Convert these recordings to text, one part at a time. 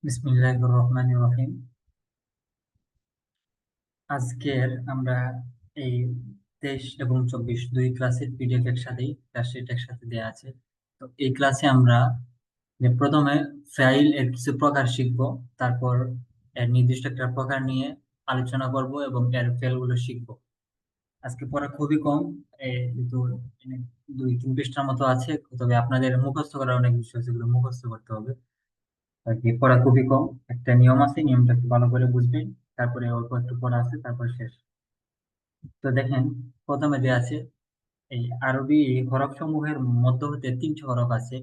বিসমিল্লাহির রহমানির রহিম। আজকের আমরা এই 23 এবং 24 দুই ক্লাসের পিডিএফ একসাথেই ক্লাসশিট একসাথে দেওয়া আছে। তো এই ক্লাসে আমরা প্রথমে ফাইল এর কিছু প্রকার শিখব, তারপর এর নির্দিষ্ট একটা প্রকার নিয়ে আলোচনা করব এবং এর ফেলগুলো শিখব। আজকে পড়া খুবই কম, কিন্তু এখানে 2-3 পৃষ্ঠার মতো আছে, তবে আপনাদের মুখস্থ করার অনেক বিষয় আছে, সেগুলো মুখস্থ করতে হবে। আর কি পড়া খুবই কম, একটা নিয়ম আছে, নিয়মটা একটু ভালো করে বুঝবেন। তারপরে অল্প একটু পড়া আছে, তারপর শেষ। তো দেখেন, প্রথমে যে আছে এই আরবি হরফ সমূহের মধ্য হতে 3টি হরফ আছে,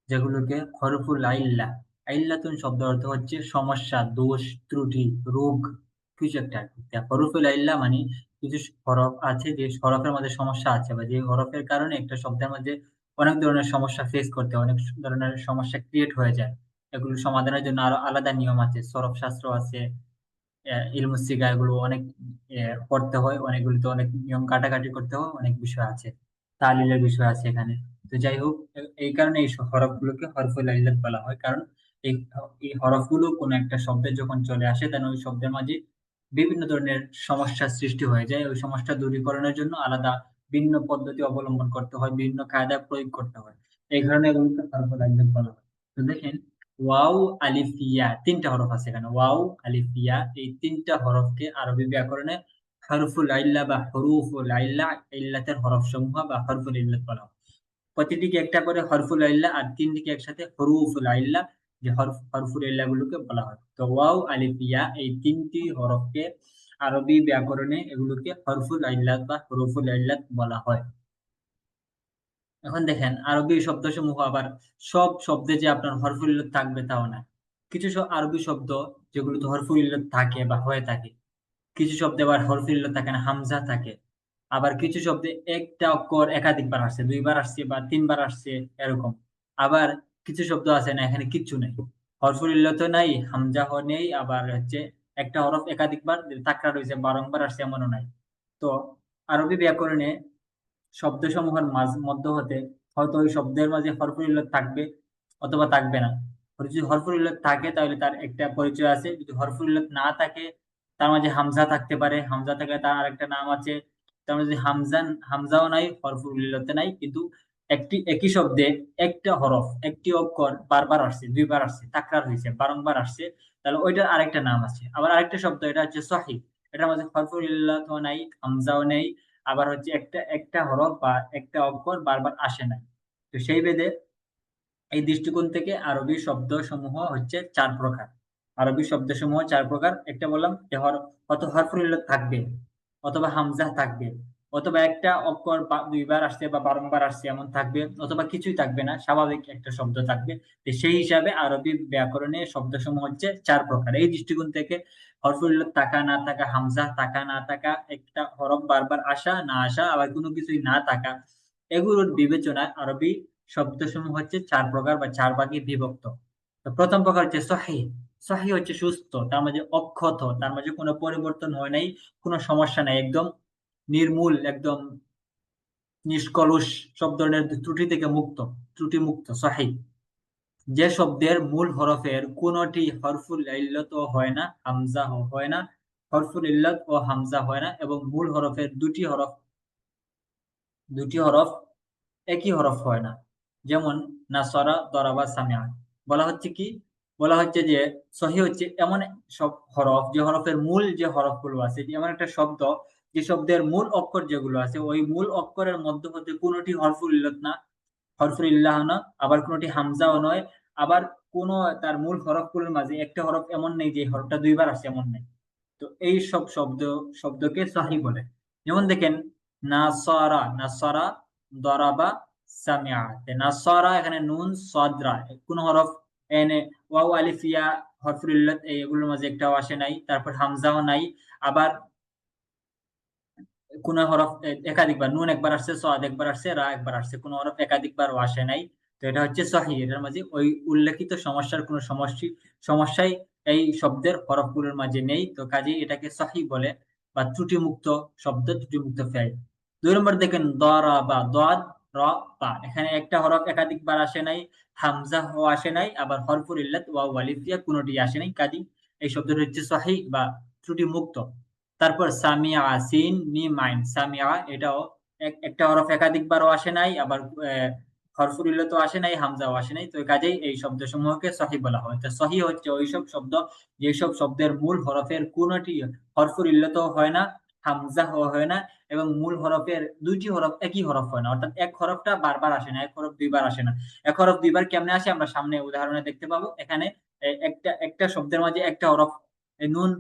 যেগুলোকে হরফুল আইল্লা। আইল্লাতুন শব্দ অর্থ হচ্ছে সমস্যা, দোষ, ত্রুটি, রোগ, কিছু একটা আর কি। তা হরফুল আইল্লা মানে কিছু হরফ আছে, যে হরফের মধ্যে সমস্যা আছে, বা যে হরফের কারণে একটা শব্দের মধ্যে অনেক ধরনের সমস্যা ফেস করতে হয়, অনেক ধরনের সমস্যা ক্রিয়েট হয়ে যায়। এগুলো সমাধানের জন্য আরো আলাদা নিয়ম আছে, সরফ শাস্ত্র আছে, ইলমুসিগা, এগুলো অনেক পড়তে হয়, অনেকগুলিতে অনেক নিয়ম কাটাকাটি করতে হয়, অনেক বিষয় আছে, তালিলের বিষয় আছে এখানে। তো যাই হোক, এই কারণে এই হরফগুলোকে হরফুল ইল্লাত বলা হয়, কারণ এই এই হরফগুলো কোনো একটা শব্দে যখন চলে আসে, তখন ওই শব্দের মাঝে বিভিন্ন ধরনের সমস্যার সৃষ্টি হয়ে যায়। ওই সমস্যা দূরীকরণের জন্য আলাদা ভিন্ন পদ্ধতি অবলম্বন করতে হয়, বিভিন্ন কায়দা প্রয়োগ করতে হয়। এই কারণে এগুলোকে হরফুল ইল্লাত বলা হয়। তো দেখেন, ওয়াও, আলিফ, ইয়া, 3টা হরফ আছে এখানে। ওয়াও, আলিফ, ইয়া, এই 3টা হরফকে আরবি ব্যাকরণে হরফুল আইল্লা বা হরুফুল আইল্লা, ইল্লাতের হরফ সমূহ বা হরফুল ইল্লাত বলা হয়। প্রতিটিকে একটা করে হরফুল আইল্লা, আর 3টিকে একসাথে হরুফুল আইল্লা, যে হরফুল ইল্লা গুলোকে বলা হয়। তো ওয়াও, আলিফ, ইয়া, এই 3টি হরফকে আরবি ব্যাকরণে এগুলোকে হরফুল আইল্লাত বা হরুফুল আইল্লাত বলা হয়। এখন দেখেন, আরবি শব্দসমূহ আবার সব শব্দে যে আপনার হরফুল ইল্লাত থাকবে তাও না। কিছু আরবি শব্দ যেগুলোতে হরফুল ইল্লাত থাকে বা হয়ে থাকে, কিছু শব্দে আবার হরফুল ইল্লাত থাকে না, হামজা থাকে। আবার কিছু শব্দে একটা অক্ষর একাধিকবার আসছে, 2বার আসছে বা 3বার আসছে, এরকম। আবার কিছু শব্দ আছে না, এখানে কিচ্ছু নেই, হরফুল ইল্লাত নাই, হামজা নেই, আবার হচ্ছে একটা হরফ একাধিকবার তাকরার রয়েছে, বারংবার আসছে, এমনও নাই। তো আরবি ব্যাকরণে শব্দসমূহের মধ্য হতে হয়তো ওই শব্দের মাঝে হরফুল ইল্লাত থাকবে অথবা থাকবে না। যদি হরফুল ইল্লাত থাকে তাহলে তার একটা পরিচয় আছে, যদি হরফুল ইল্লাত না থাকে তার মাঝে হামজা থাকতে পারে, হামজা থাকলে তার আরেকটা নাম আছে। তার মানে যদি হামজাও নাই, হরফুল ইল্লাতে নাই, কিন্তু একই শব্দে একটা হরফ, একটি অক্ষর বারবার আসছে, 2বার আসছে, তাকরার হয়েছে, বারংবার আসছে, তাহলে ওইটার আরেকটা নাম আছে। আবার আরেকটা শব্দ, এটা হচ্ছে সহিহ, এটার মাঝে হরফুল ইল্লাতও নাই, হামজাও নেই, আবার হচ্ছে একটা একটা হরফ বা একটা অক্ষর বারবার আসে না। তো সেই ভেদে এই দৃষ্টিকোণ থেকে আরবি শব্দ সমূহ হচ্ছে 4 প্রকার। আরবি শব্দ সমূহ 4 প্রকার। একটা বললাম যে কত হরফুল ইল্লাত থাকবে, অথবা হামজা থাকবে, অথবা একটা অক্ষর 2বার আসছে বা বারংবার আসছে এমন থাকবে, অথবা কিছুই থাকবে না, স্বাভাবিক একটা শব্দ থাকবে। তো সেই হিসাবে আরবি ব্যাকরণে শব্দ সমূহ হচ্ছে 4 প্রকার। এই দৃষ্টিকোণ থেকে হরফুল ইল্লাত থাকা না থাকা, হামজা থাকা না থাকা, একটা হরফ বারবার আসা না আসা, আবার কোনো কিছুই না থাকা, এগুলোর বিবেচনায় আরবি শব্দসমূহ হচ্ছে 4 প্রকার বা 4 ভাগে বিভক্ত। তো প্রথম প্রকার হচ্ছে সহিহ। সহিহ হচ্ছে সুস্থ, তার মাঝে অক্ষত, তার মাঝে কোনো পরিবর্তন হয় নাই, কোনো সমস্যা নাই, একদম নির্মূল, একদম নিষ্কলুষ, সব ধরনের ত্রুটি থেকে মুক্ত, ত্রুটি মুক্ত, সহিহ। যে শব্দের মূল হরফের কোনটি হরফুল ইল্লাত ও হয় না, হামজা হয় না, হরফুল ইল্লাত ও হামজা হয় না, এবং মূল হরফের দুটি হরফ একই হরফ হয় না। যেমন নাসরা, দরাবা, সামিআ। বলা হচ্ছে কি, বলা হচ্ছে যে সহি হচ্ছে এমন সব হরফ, যে হরফের মূল যে হরফগুলো আছে, যে এমন একটা শব্দ, যে শব্দের মূল অক্ষর যেগুলো আছে, ওই মূল অক্ষরের মধ্য হতে কোনোটি হরফুল ইল্লাত না, হরফুল ইল্লাহ না, আবার কোনোটি হামজাও নয়, আবার কোন তার মূল হরফগুলোর মাঝে একটা হরফ এমন নেই যে হরফটা 2বার আসছে, এমন নেই। তো এই সব শব্দকে সহি বলে। যেমন দেখেন, নাসারা, নাসারা, দরাবা, সামিআ। নাসারা, এখানে নুন সদরা, কোন হরফ এনে ওয়াও, আলিফ, ইয়া, হরফুল ইল্লাত এগুলোর মাঝে একটাও আসে নাই, তারপর হামজাও নাই। আবার কোন হরফ একাধিকবার, নুন একবার আসছে, সদ একবার আসছে, রা একবার আসছে, কোন হরফ একাধিকবারও আসে নাই। তো এটা হচ্ছে সহি, এটার মাঝে ওই উল্লেখিত সমস্যার কোন সমস্যাই এই শব্দের হরফগুলোর মাঝে নেই, তো কাজেই এটাকে সহি বলে, বা ত্রুটিমুক্ত শব্দ, ত্রুটিমুক্ত ফেল। 2 নম্বর দেখেন, দরাবা, দদ র বা। এখানে একটা হরফ একাধিকবার আসে নাই, হামজা ও আসে নাই, আবার হরফুল ইল্লাত ওয়াও আলিফ ইয়া কোনটি আসে নাই, কাজী এই শব্দটি হচ্ছে সহিহ বা ত্রুটি মুক্ত। তারপর সামিয়া সিন মিম আইন, সামিয়া এটাও একটা হরফ একাধিকবারও আসে নাই, আবার হরফুল ইল্লাতও আসে নাই, হামজাও আসে নাই, তো কাজেই এই শব্দ সমূহকে সহিহ বলা হয়। তো সহিহ হচ্ছে ওইসব শব্দ যেসব শব্দের মূল হরফের কোনটি হরফুল ইল্লাতও হয় না, হামজা হয় না, এবং মূল হরফের দুইটি হরফ একই হরফ হয় না, অর্থাৎ এক হরফটা বারবার আসে না, এক হরফ দুইবার আসে না। এক হরফ দুইবার কেমনে আসে আমরা সামনে উদাহরণে দেখতে পাবো। এখানে একটা একটা শব্দের মাঝে একটা হরফ, নুন,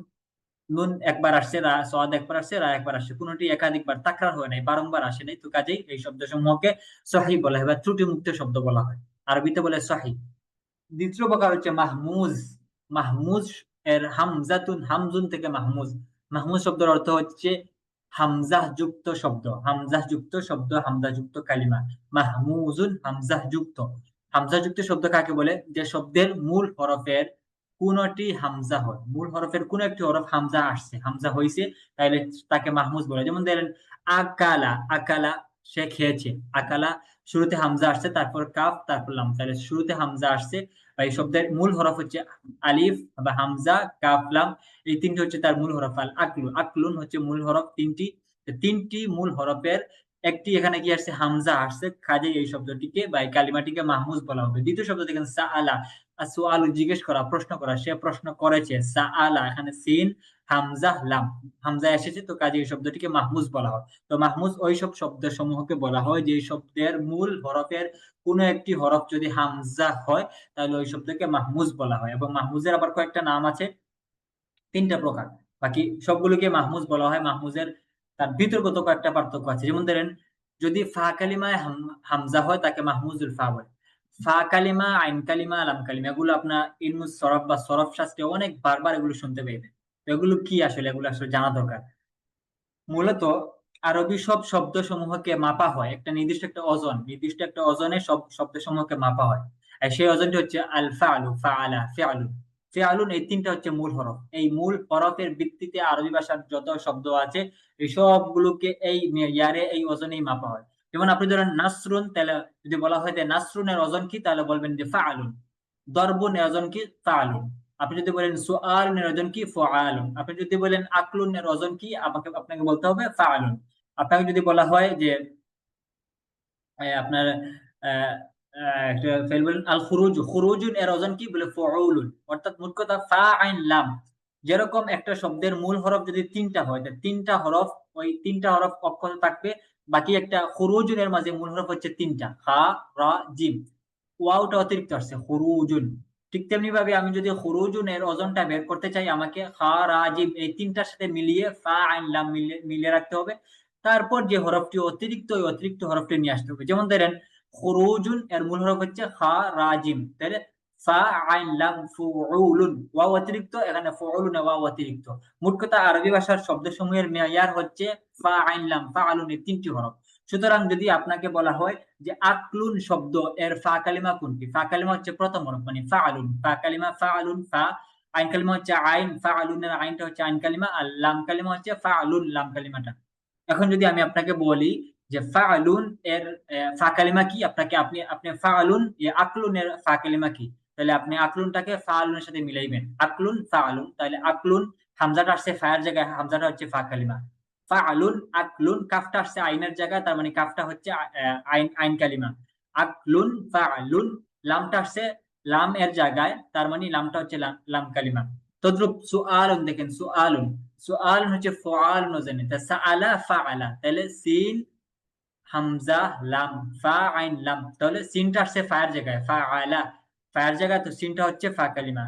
নুন একবার আসছে, রা সওয়াদ একবার আসছে, রা একবার আসছে, কোনটি একাধিকবার তাকরার হয় নাই, বারংবার আসে নাই, তো কাজেই এই শব্দ সমূহকে সহিহ বলা হয় বা ত্রুটি মুক্ত শব্দ বলা হয়, আরবিতে বলে সহিহ। দ্বিতীয় প্রকার হচ্ছে মাহমুজ। মাহমুজ এর হামজাতুন, হামজুন থেকে মাহমুজ। মাহমুজ শব্দের অর্থ হচ্ছে হামজাহ যুক্ত শব্দ, হামজাহ যুক্ত শব্দ, হামজা যুক্ত কালিমা। মাহমুজুন হামজাহ যুক্ত। হামজা যুক্ত শব্দ কাকে বলে? যে শব্দের মূল হরফের কোনটি হামজা হয়, মূল হরফের কোন একটি হরফ হামজা আসছে, হামজা হইছে, তাইলে তাকে মাহমুজ বলে। যেমন দেখেন আকালা, আকালা সে খেয়েছে, আকালা শুরুতে হামজা আসছে, তারপর কাফ, তারপর লাম, তাহলে শুরুতে হামজা আসছে, বা এই শব্দের মূল হরফ হচ্ছে আলিফ বা হামজা, কাফ, লাম, এই তিনটি হচ্ছে তার মূল হরফ। আল আকলু, আকলুন হচ্ছে মূল হরফ তিনটি, তিনটি মূল হরফের একটি এখানে কি আসছে, হামজা আসছে, কাজে এই শব্দটিকে বা এই কালিমাটিকে মাহমুজ বলা হবে। দ্বিতীয় শব্দ দেখেন সাআলা, সুআলু জিজ্ঞেস করা, প্রশ্ন করা, সে প্রশ্ন করেছে, সাআলা এখানে সিন হামজা লাম, হামজা এসেছে, তো কাজে এই শব্দটিকে মাহমুজ বলা হয়। তো মাহমুজ ওই সব শব্দ সমূহকে বলা হয় যে শব্দের মূল হরফের কোন একটি হরফ যদি হামজা হয়, তাহলে ওই শব্দকে মাহমুজ বলা হয়। এবং মাহমুজের আবার কয়েকটা নাম আছে, তিনটা প্রকার, বাকি সবগুলোকে মাহমুজ বলা হয়। মাহমুজের তার বিতর্কত কয়েকটা পার্থক্য আছে। যেমন ধরেন যদি ফা কালিমায় হামজা হয় তাকে মাহমুজুল ফা বলে। ফা কালিমা, আইন কালিমা, লাম কালিমা, এগুলো আপনার ইলমুস সরফ বা সরফ শাস্ত্রে অনেক বারবার এগুলো শুনতে পেয়েছেন। এগুলো কি আসলে, এগুলো আসলে জানা দরকার। মূলত আরবি সব শব্দ সমূহকে মাপা হয় একটা নির্দিষ্ট একটা ওজন, নির্দিষ্ট একটা ওজনে সব শব্দ সমূহকে মাপা হয়। আর সেই ওজনটি হচ্ছে আল ফাআলু, ফাআলা, ফিআলু, ফিআলুন, এই তিনটা হচ্ছে মূল হরফ। এই মূল হরফের ভিত্তিতে আরবি ভাষার যত শব্দ আছে এই সবগুলোকে এই মেয়ারে, এই ওজনেই মাপা হয়। যেমন আপনি ধরেন নাসরুন, তাহলে যদি বলা হয় যে নাসরুনের ওজন কি, তাহলে বলবেন যে ফাআলুন। দরবুনের ওজন কি, ফাআলুন। আপনি যদি বলেন সুআলুনের ওজন কি, ফুআলুন। আপনি যদি বলেন আকলুনের ওজন কি, আপনাকে বলতে হবে ফাআলুন। আপনাকে যদি বলা হয় যে আপনার আহ, একটা ফেল বলেন আল খুরুজ, খুরুজুন এর ওজন কি, বলে ফুউলুন। অর্থাৎ মোট কথা ফা আইন লাম, যেরকম একটা শব্দের মূল হরফ যদি তিনটা হয়, তিনটা হরফ, ওই তিনটা হরফ অক্ষর থাকবে, বাকি একটা খুরুজুনের মাঝে মূল হরফ হচ্ছে তিনটা, খা, রা, জিম, ওয়াওটা অতিরিক্ত আসছে, খুরুজুন। ঠিক তেমনি ভাবে আমি যদি খুরুজুন এর ওজনটা বের করতে চাই, আমাকে খা, রা, জিম এই তিনটার সাথে মিলিয়ে ফা আইন লাম মিলিয়ে রাখতে হবে। তারপর যে হরফটি অতিরিক্ত, ওই অতিরিক্ত হরফটি নিয়ে আসতে হবে। যেমন ধরেন খুরুজুন এর মূল হরফ হচ্ছে খা, রা, জিম, তাহলে ফা আইন লাম ফুউলুন, ওয়াও অতিরিক্ত, এখানে ফুউলুন ওয়াও অতিরিক্ত। মোট কথা আরবি ভাষার শব্দসমূহের মেয়ার হচ্ছে ফা আইন লাম ফাআলুন, এই তিনটি হরফ। সুতরাং যদি আপনাকে বলা হয় যে আকলুন শব্দ এর ফা কালিমা কোনটি, ফা কালিমা হচ্ছে প্রথম হরফ, মানে ফাআলুন, ফা কালিমা ফাআলুন, ফা। আইন কালিমা হচ্ছে আইন, ফাআলুনের আইনটা হচ্ছে আইন কালিমা, আর লাম কালিমা হচ্ছে ফাআলুন, লাম কালিমাটা। এখন যদি আমি আপনাকে বলি যে ফাআলুন এর ফা কালিমা কি, আপনাকে আপনি আপনি ফাআলুন আকলুনের ফা কালিমা কি, তাহলে আপনি আকলুনটাকে ফাআলুনের সাথে মিলাইবেন, আকলুন ফাআলুন, তাহলে আকলুন হামজাটা আসছে ফায়ের জায়গায়, হামজাটা হচ্ছে ফা কালিমা। ফাআলুন আকলুন, কাফটা আসছে আইনের জায়গায়, তার মানে কাফটা হচ্ছে আইন, আইন কালিমা। আকলুন ফাআলুন, লামটা আসছে লাম এর জায়গায়, তার মানে লামটা হচ্ছে লাম, লাম কালিমা। তদ্রুপ সুআলুন, দেখেন সুআলুন, সুআলুন হচ্ছে ফুআল নজনে, তা সাআলা ফাআলা, তাহলে সিন হামজা লাম ফা আইন লাম, তাহলে সিনটা আসছে ফায়ের জায়গায়, ফাআলা, ফায়ের জায়গায়, তো সিনটা হচ্ছে ফা কালিমা।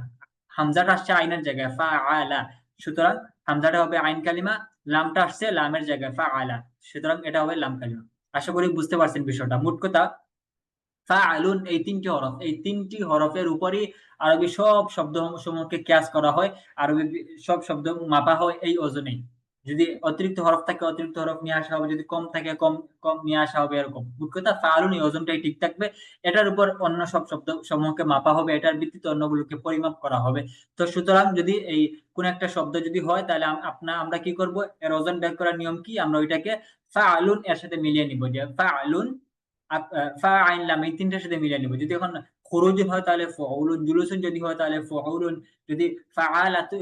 হামজাটা আসছে আইনের জায়গায়, ফাআলা, সুতরাং হামজাটা হবে আইন কালিমা, লামটা আসছে লামের জায়গায়, ফাআলা, সুতরাং এটা হবে লাম কালিমা। আশা করি বুঝতে পারছেন বিষয়টা। মোট কথা ফাআলুন এই তিনটি হরফ, এই তিনটি হরফের উপরই আরবি সব শব্দ সমূহকে কিয়াস করা হয়, আরবি সব শব্দ মাপা হয় এই ওজনেই। যদি অতিরিক্ত হরফ থাকে অতিরিক্ত হরফ নিয়ে আসা হবে, যদি কম থাকে কম কম নিয়ে আসা হবে, এরকম। মোট কথা ফাআলুন এই ওজনটাই ঠিক থাকবে, এটার উপর অন্য সব শব্দ সমূহকে মাপা হবে, এটার ভিত্তিতে অন্যগুলোকে পরিমাপ করা হবে। তো সুতরাং যদি এই কোন একটা শব্দ যদি হয়, তাহলে আমরা কি করব, এর ওজন বের করার নিয়ম কি, আমরা ওইটাকে ফাআলুন এর সাথে মিলিয়ে নিব, যে ফাআলুন ফা আইন লাম এই তিনটার সাথে মিলিয়ে নিব। যদি এখন খুরুজ হয় তাহলে ফুউলুন, জুলুসুন যদি হয় তাহলে ফুউলুন, যদি ফাআলাতু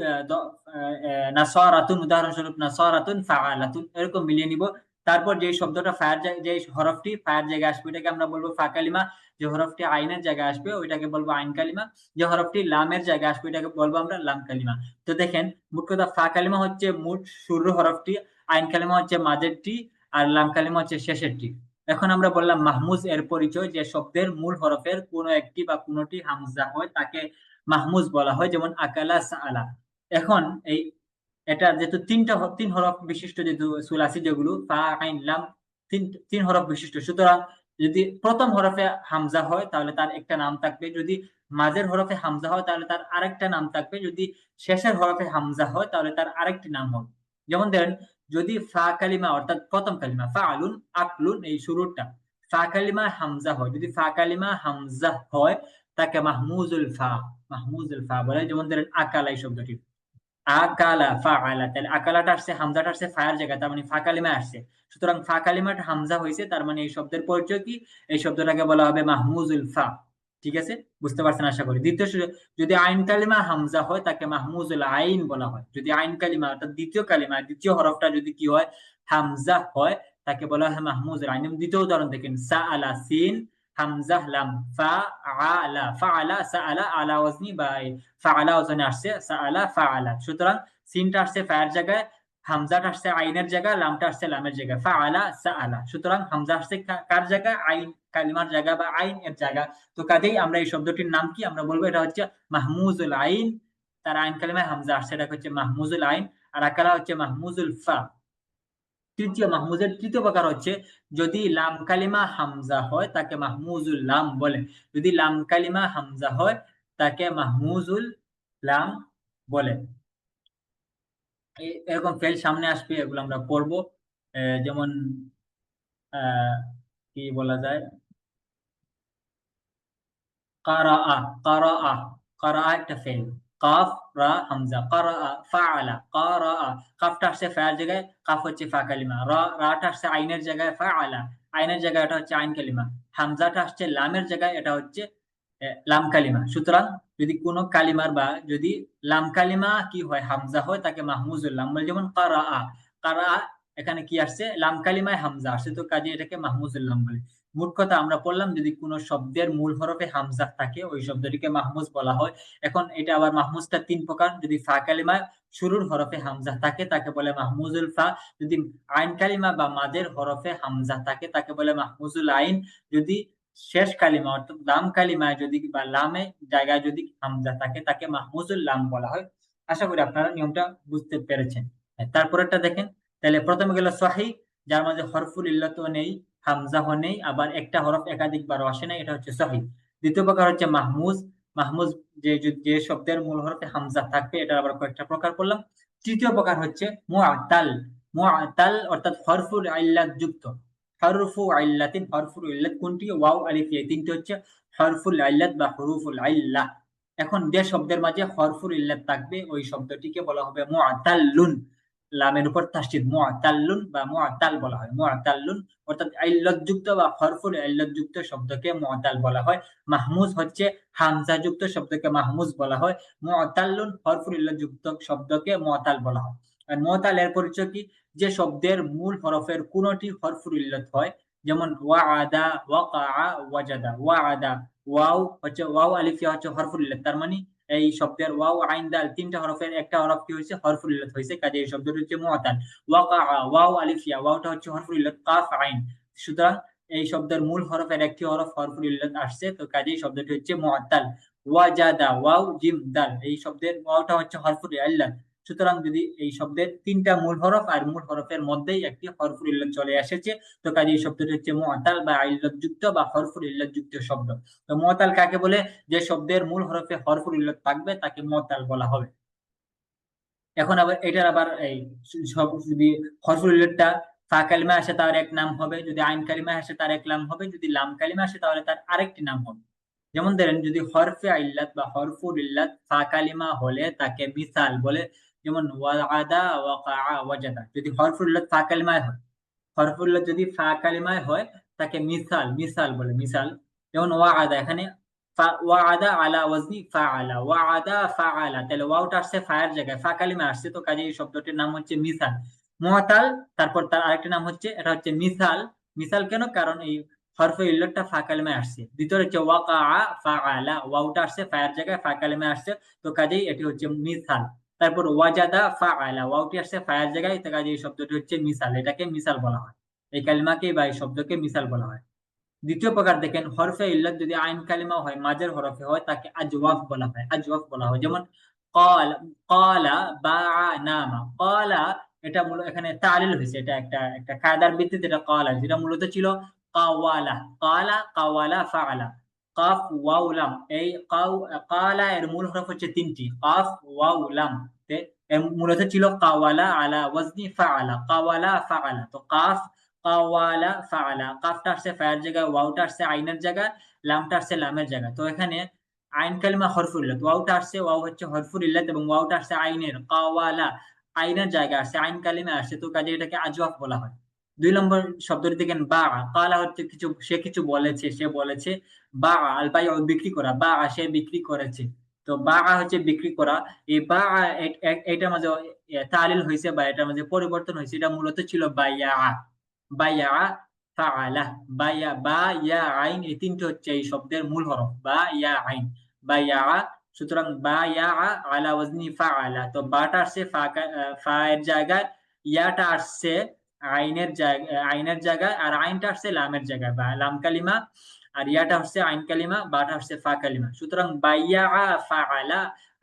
নাসারাতুন, উদাহরণস্বরূপ নাসারাতুন ফাআলাতুন, এরকম মিলিয়ে নিব। তারপর যে শব্দটা ফায়ের যে হরফটি ফায়ের জায়গায় আসবে ওইটাকে আমরা বলবো ফা কালিমা, যে হরফটি আইনের জায়গায় আসবে ওইটাকে বলবো আইন কালিমা, যে হরফটি লামের জায়গায় আসবে ওইটাকে বলবো আমরা লাম কালিমা। তো দেখেন মোট কথা ফা কালিমা হচ্ছে মোট শুরুর হরফটি, আইন কালিমা হচ্ছে মাঝেরটি, আর লাম কালিমা হচ্ছে শেষেরটি। এখন আমরা বললাম মাহমুজ এর পরিচয়, যে শব্দের মূল হরফের কোনো একটি বা কোনোটি হামজা হয় তাকে মাহমুজ বলা হয়, যেমন আকালা সাআলা। এখন এই এটা যেহেতু তিন হরফ বিশিষ্ট, যেহেতু সুলাসি যেগুলো ফা আইন লাম তিন তিন হরফ বিশিষ্ট, সুতরাং যদি প্রথম হরফে হামজা হয় তাহলে তার একটা নাম থাকবে, যদি মাঝের হরফে হামজা হয় তাহলে তার আরেকটা নাম থাকবে, যদি শেষের হরফে হামজা হয় তাহলে তার আরেকটি নাম হবে। যেমন ধরেন যদি ফা কালিমা অর্থাৎ প্রথম কালিমা ফা আলুন আকলুন এই শুরুটা ফা কালিমা হামজা হয়, যদি ফা কালিমা হামজা হয় তাকে মাহমুজুল ফা, মাহমুজুল ফা বলে। যেমন ধরেন আকালা এই শব্দটি, আকালা ফাআলা, তাহলে আকালাটা আসছে হামজাটা আসছে ফায়ের জায়গায়, তার মানে ফা কালিমা আসছে, সুতরাং ফা কালিমাটা হামজা হয়েছে, তার মানে এই শব্দের পরিচয় কি, এই শব্দটাকে বলা হবে মাহমুজুল ফা। ঠিক আছে, বুঝতে পারছেন আশা করি। দ্বিতীয় যদি আইন কালিমা হামজা হয় তাকে মাহমুজুল আইন বলা হয়, যদি আইন কালিমা অর্থাৎ দ্বিতীয় কালিমা দ্বিতীয় হরফটা যদি কি হয় হামজা হয় তাকে বলা হয় মাহমুজুল আইন। দ্বিতীয় উদাহরণ দেখেন সাআলা সিন হামজা লাম ফা আলা ফাআলা সাআলা আলা ওয়াজনি বা ফাআলা ওজনে আসছে সাআলা ফাআলা, সুতরাং সিনটা আসছে ফায়ের জায়গায়, হামজাটা আসছে আইনের জায়গায়, লামটা আসছে লামের জায়গায়, ফাআলা সাআলা, সুতরাং হামজা আসছে কার জায়গায়, আইন কালিমার জায়গা বা আইন এর জায়গা। তো কাজেই আমরা এই শব্দটির নাম কি আমরা বলবো, এটা হচ্ছে মাহমুজুল আইন, তার আইন কালিমায় হামজা আসছে, এটা হচ্ছে মাহমুজুল আইন, আর আকালা হচ্ছে মাহমুজুল ফা। তৃতীয় মাহমুজের তৃতীয় প্রকার হচ্ছে যদি লাম কালিমা হামজা হয় তাকে মাহমুজুল লাম বলে, যদি লাম কালিমা হামজা হয় তাকে মাহমুজুল লাম বলে। এরকম ফেল সামনে আসবে, এগুলো আমরা পড়বো। যেমন কি বলা যায়, কারাআ, কারাআ, কারাআ একটা ফেল, কাফ রা হামজা, কারাআ ফাআলা, কারাআ, কাফটা আসছে ফায়ের জায়গায়, কাফ হচ্ছে ফা কালিমা, রাটা আসছে আইনের জায়গায়, ফাআলা আইনের জায়গায়, এটা হচ্ছে আইন কালিমা, হামজাটা আসছে লামের জায়গায়, এটা হচ্ছে লাম কালিমা। সুতরাং যদি কোনো কালিমার বা যদি লাম কালিমা কি হয় হামজা হয় তাকে মাহমুজুল লাম বলে, যেমন কারাআ, কারাআ এখানে কি আসছে লাম কালিমায় হামজা আসছে, তো কাজে এটাকে মাহমুজুল লাম বলে। মোট কথা আমরা পড়লাম যদি কোনো শব্দের মূল হরফে হামজা থাকে ওই শব্দটিকে মাহমুজ বলা হয়। এখন এটা আবার মাহমুজটা তিন প্রকার, যদি ফা কালিমায় শুরুর হরফে হামজা থাকে তাকে বলে মাহমুজুল ফা, যদি আইন কালিমা বা মাদের হরফে হামজা থাকে তাকে বলে মাহমুজুল আইন, যদি শেষ কালিমা অর্থাৎ লাম কালিমায় যদি বা লামে জায়গায় যদি হামজা থাকে তাকে মাহমুজুল লাম বলা হয়। আশা করি আপনারা নিয়মটা বুঝতে পেরেছেন। তারপরেরটা দেখেন, তাহলে প্রথমে গেল সহিহ, যার মধ্যে হরফুল ইল্লাতও নেই, হামজাহ নেই, আবার একটা হরফ একাধিকবার আসে নাই, এটা হচ্ছে সহিহ। দ্বিতীয় প্রকার হচ্ছে মাহমুজ, মাহমুজ যে শব্দের মূল হরফে হামজা থাকবে, এটা আবার কয়েকটা প্রকার করলাম। তৃতীয় প্রকার হচ্ছে মুআতাল, মুআতাল অর্থাৎ হরফুল ইল্লাত যুক্ত, হরফু ইল্লাতিন, হরফুল ইল্লাত কোনটি, ওয়াও আলিফ এই তিনটি হচ্ছে হরফুল ইল্লাত বা হুরুফুল ইল্লাহ। এখন যে শব্দের মাঝে হরফুল ইল্লাত থাকবে ওই শব্দটিকে বলা হবে মুআতাল্লুন, লামের উপর তাসদীদ, মুআতাল্লুন বা মুআতাল বলা হয়, মুআতাল্লুন অর্থাৎ ইল্লাত যুক্ত বা হরফুল ইল্লাত যুক্ত শব্দকে মুআতাল বলা হয়। মাহমুজ হচ্ছে হামজা যুক্ত শব্দকে মাহমুজ বলা হয়, মুআতাল্লুন হরফুল ইল্লাত যুক্ত শব্দকে মুআতাল বলা হয়। আর মুআতাল এর পরিচয় কি, যে শব্দের মূল হরফের কোনটি হরফুল ইল্লাত হয়, যেমন ওয়াআদা, ওয়াকাআ, ওয়াজাদা। ওয়াআদা ওয়াও হচ্ছে ওয়াও আলিফ ইয়া হচ্ছে হরফুল ইল্লাত, তার মানে এই শব্দের ওয়াও আইন দাল তিনটা হরফের একটা হরফ কি হয়েছে হরফুল ইল্লাত হয়েছে, কাজে এই শব্দটি হচ্ছে মুআতাল। ওয়াকাআ ওয়াও আলিফ ইয়া, ওয়াওটা হচ্ছে হরফুল ইল্লাত, কাফ আইন, সুতরাং এই শব্দের মূল হরফের একটি হরফ হরফুল ইল্লাত আসছে, তো কাজে এই শব্দটি হচ্ছে মুআতাল। ওয়াজাদা ওয়াও জিম দাল, এই শব্দের ওয়াওটা হচ্ছে হরফুল ইল্লাত, সুতরাং যদি এই শব্দের তিনটা মূল হরফ আর মূল হরফের মধ্যেই একটি হরফুল ইল্লাত চলে এসেছে, তো কাজে এই শব্দটি হচ্ছে মুআতাল বা ইল্লাত যুক্ত বা হরফুল ইল্লাত যুক্ত শব্দ। তো মুআতাল কাকে বলে, যে শব্দের মূল হরফে হরফুল ইল্লাত থাকবে তাকে মুআতাল বলা হবে। এখন আবার এটার আবার এই সব যদি হরফুল ইল্লাতটা ফা কালিমা আসে তার এক নাম হবে, যদি আইন কালিমা আসে তার এক নাম হবে, যদি লাম কালিমা আসে তাহলে তার আরেকটি নাম হবে। যেমন ধরেন যদি হরফে ইল্লাত বা হরফুল ইল্লাত ফা কালিমা হলে তাকে মিসাল বলে, যেমন ওয়াআদা, ওয়াকাআ, ওয়াজাদা। যদি হরফুল ইল্লাত ফা কালিমায় হয়, হরফুল ইল্লাত যদি ফা কালিমায় হয় তাকে মিসাল মিসাল বলে, মিসাল। যেমন ওয়াদা, এখানে ওয়াদা আলা ওয়াজনি ফাআলা, ওয়াদা ফাআলা, তাহলে ওয়াওটা আসছে ফায়ের জায়গায়, ফা কালিমা আসছে, তো কাজে এই শব্দটির নাম হচ্ছে মিসাল। মুআতাল, তারপর তার আরেকটা নাম হচ্ছে, এটা হচ্ছে মিসাল। মিসাল কেন? কারণ এই হরফে ইল্লাতটা ফা কালিমায় আসছে। দ্বিতীয় হচ্ছে ওয়াকা ফাআলা, ওয়াওটা আসছে ফায়ের জায়গায়, ফা কালিমায় আসছে, তো কাজেই এটি হচ্ছে মিসাল। তারপর ওয়াজাদা ফাআলা, ওয়াওটি আসছে ফায়ের জায়গায়, তো কাজে এই শব্দটি হচ্ছে মিসাল, এটাকে মিসাল বলা হয়। এই কালিমাকে বা এই শব্দকে মিসাল বলা হয়। দ্বিতীয় প্রকার দেখেন, হরফে ইল্লাত যদি আইন কালিমা হয়, মাঝের হরফে হয়, তাকে আজওয়াফ বলা হয়, আজওয়াফ বলা হয়। যেমন ক্বাল, ক্বালা, বাআ, নামা। ক্বালা, এটা মূলত এখানে তালিল হয়েছে, এটা একটা একটা কায়দার ভিত্তিতে এটা ক্বালা, যেটা মূলত ছিল কাওয়ালা, ক্বালা, কাওয়ালা, ফাআলা। কাফ ওয়াও লাম, এই ক্বালা এর মূল হরফ হচ্ছে তিনটি, কাফ ওয়াও লাম। এর মূলত ছিল কাওয়ালা আলা ওয়াজনি ফাআলা, কাওয়ালা ফাআলা। তো কাফ, কাওয়ালা, ফাআলা, কাফটা আসছে ফায়ের জায়গায়, ওয়াওটা আসছে আইনের জায়গায়, লামটা আসছে লামের জায়গায়। তো এখানে আইন কালিমা হরফুল ইল্লাত, ওয়াওটা আসছে, ওয়াও হচ্ছে হরফুল ইল্লাত, এবং ওয়াওটা আসছে আইনের, কাওয়ালা আইনের জায়গায় আসছে, আইন কালিমা আসছে, তো কাজে এটাকে আজওয়াফ বলা হয়। ২ নম্বর শব্দটি দেখেন বা, কালা হচ্ছে কিছু, সে কিছু বলেছে, সে বলেছে। বা আল বাইউ, বিক্রি করা, বা সে বিক্রি করেছে। তো বা হচ্ছে বিক্রি করা। এই বা এটার মাঝে তালিল হইছে বা এটার মাঝে পরিবর্তন হইছে, এটা মূলত ছিল বাইয়া, বাইয়া, ফাআলা, বাইয়া, বা, ইয়া, আইন, এই তিনটে হচ্ছে এই শব্দের মূল হরফ, বা, ইয়া, আইন, বাইয়া। সুতরাং বাইয়া আলা ওয়াজনি ফাআলা, তো বাটা আসছে ফা এর জায়গায়, ইয়াটা আসছে আইনের জায়গায়, আর আইনটা আসছে লামের জায়গায়, বা লাম কালিমা, আর ইয়াটা হচ্ছে আইন কালিমা, বাটা হচ্ছে ফা কালিমা। সুতরাং বাইয়া ফাআলা,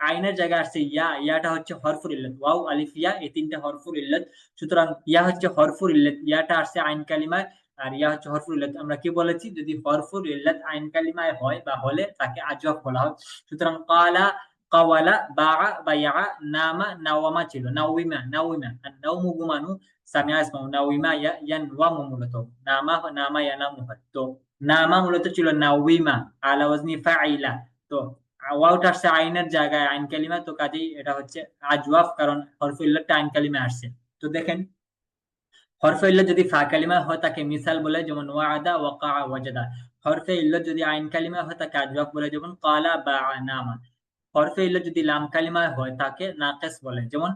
আইনের জায়গায় আসছে ইয়া, ইয়াটা হচ্ছে হরফুল ইল্লাত, ওয়াও আলিফ ইয়া, এই তিনটা হরফুল ইল্লাত। সুতরাং ইয়া হচ্ছে হরফুল ইল্লাত, ইয়াটা আসছে আইন কালিমায়, আর ইয়া হচ্ছে হরফুল ইল্লাত। আমরা কি বলেছি? যদি হরফুল ইল্লাত আইন কালিমায় হয় বা হলে তাকে আজওয়াফ বলা হয়। সুতরাং কালা, কাওয়ালা, বাআ, বাইআ, নামা, নাওয়ামা ছিল, নাউইমা, নাউইমা, আর নাউমু গুমানু, সামিআ ইসমাউ, নাউইমা ইয়ানওয়ামু, মূলত নামা, নামা ইয়ানামু হয়। তো নামা মূলত ছিল নাউইমা আলা ওয়াজনি ফাইলা। তো ওয়াওটা আসছে আইনের জায়গায়, আইন কালিমা, তো কাজেই এটা হচ্ছে আজওয়াফ, কারণ হরফে ইল্লাতটা আইন কালিমা আসছে। তো দেখেন, হরফে ইল্লাত যদি ফা কালিমা হয় তাকে মিসাল বলে, যেমন ওয়াদা, ওয়াকা, ওয়াজাদা। হরফে ইল্লাত যদি আইন কালিমা হয় তাকে আজওয়াফ বলে, যেমন কালা, বা, নামা। হরফে ইল্লাত যদি লাম কালিমা হয় তাকে নাকিস বলে, যেমন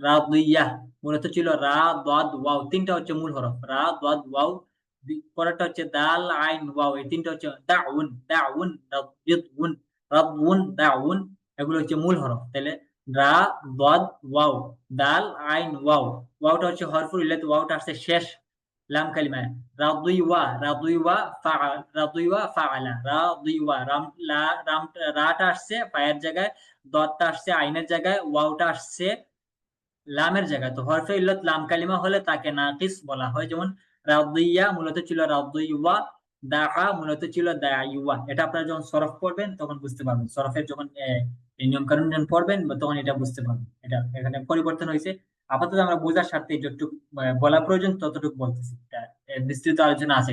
রাদিয়াহ, মূলত ছিল রা, দাদ, ওয়াও, তিনটা হচ্ছে মূল হরফ, রা, দাদ, ওয়াও। পরেরটা হচ্ছে দাল, আইন, ওয়াও, এই তিনটা হচ্ছে দাউন, দাউন, রাদিউন, রাদউন, দাউন, এগুলো হচ্ছে মূল হরফ। তাহলে রা, দাদ, ওয়াও, দাল, আইন, ওয়াও। ওয়াওটা হচ্ছে হরফুল ইল্লাত, ওয়াওটা আসছে শেষ লাম কালিমায়। রাদিওয়া, রাদিওয়া, রাদিওয়া, ফাআলা, রাদিওয়া, রাটা আসছে ফায়ের জায়গায়, দতটা আসছে আইনের জায়গায়, ওয়াওটা আসছে লামের জায়গায়। তো হরফে ইল্লাত লাম কালিমা হলে তাকে নাকিস বলা হয়, যেমন রাদিয়া মূলত ছিল রাদিওয়া, দাআ মূলত ছিল দাইওয়া। এটা আপনারা যখন সরফ পড়বেন তখন বুঝতে পারবেন, সরফের যখন এই নিয়ম কানুন যখন পড়বেন তখন এটা বুঝতে পারবেন, এটা এখানে পরিবর্তন হয়েছে। আপাতত আমরা বোঝার স্বার্থে যতটুকু বলা প্রয়োজন ততটুকু বলতেছি। এটা বিস্তৃত আলোচনা আছে,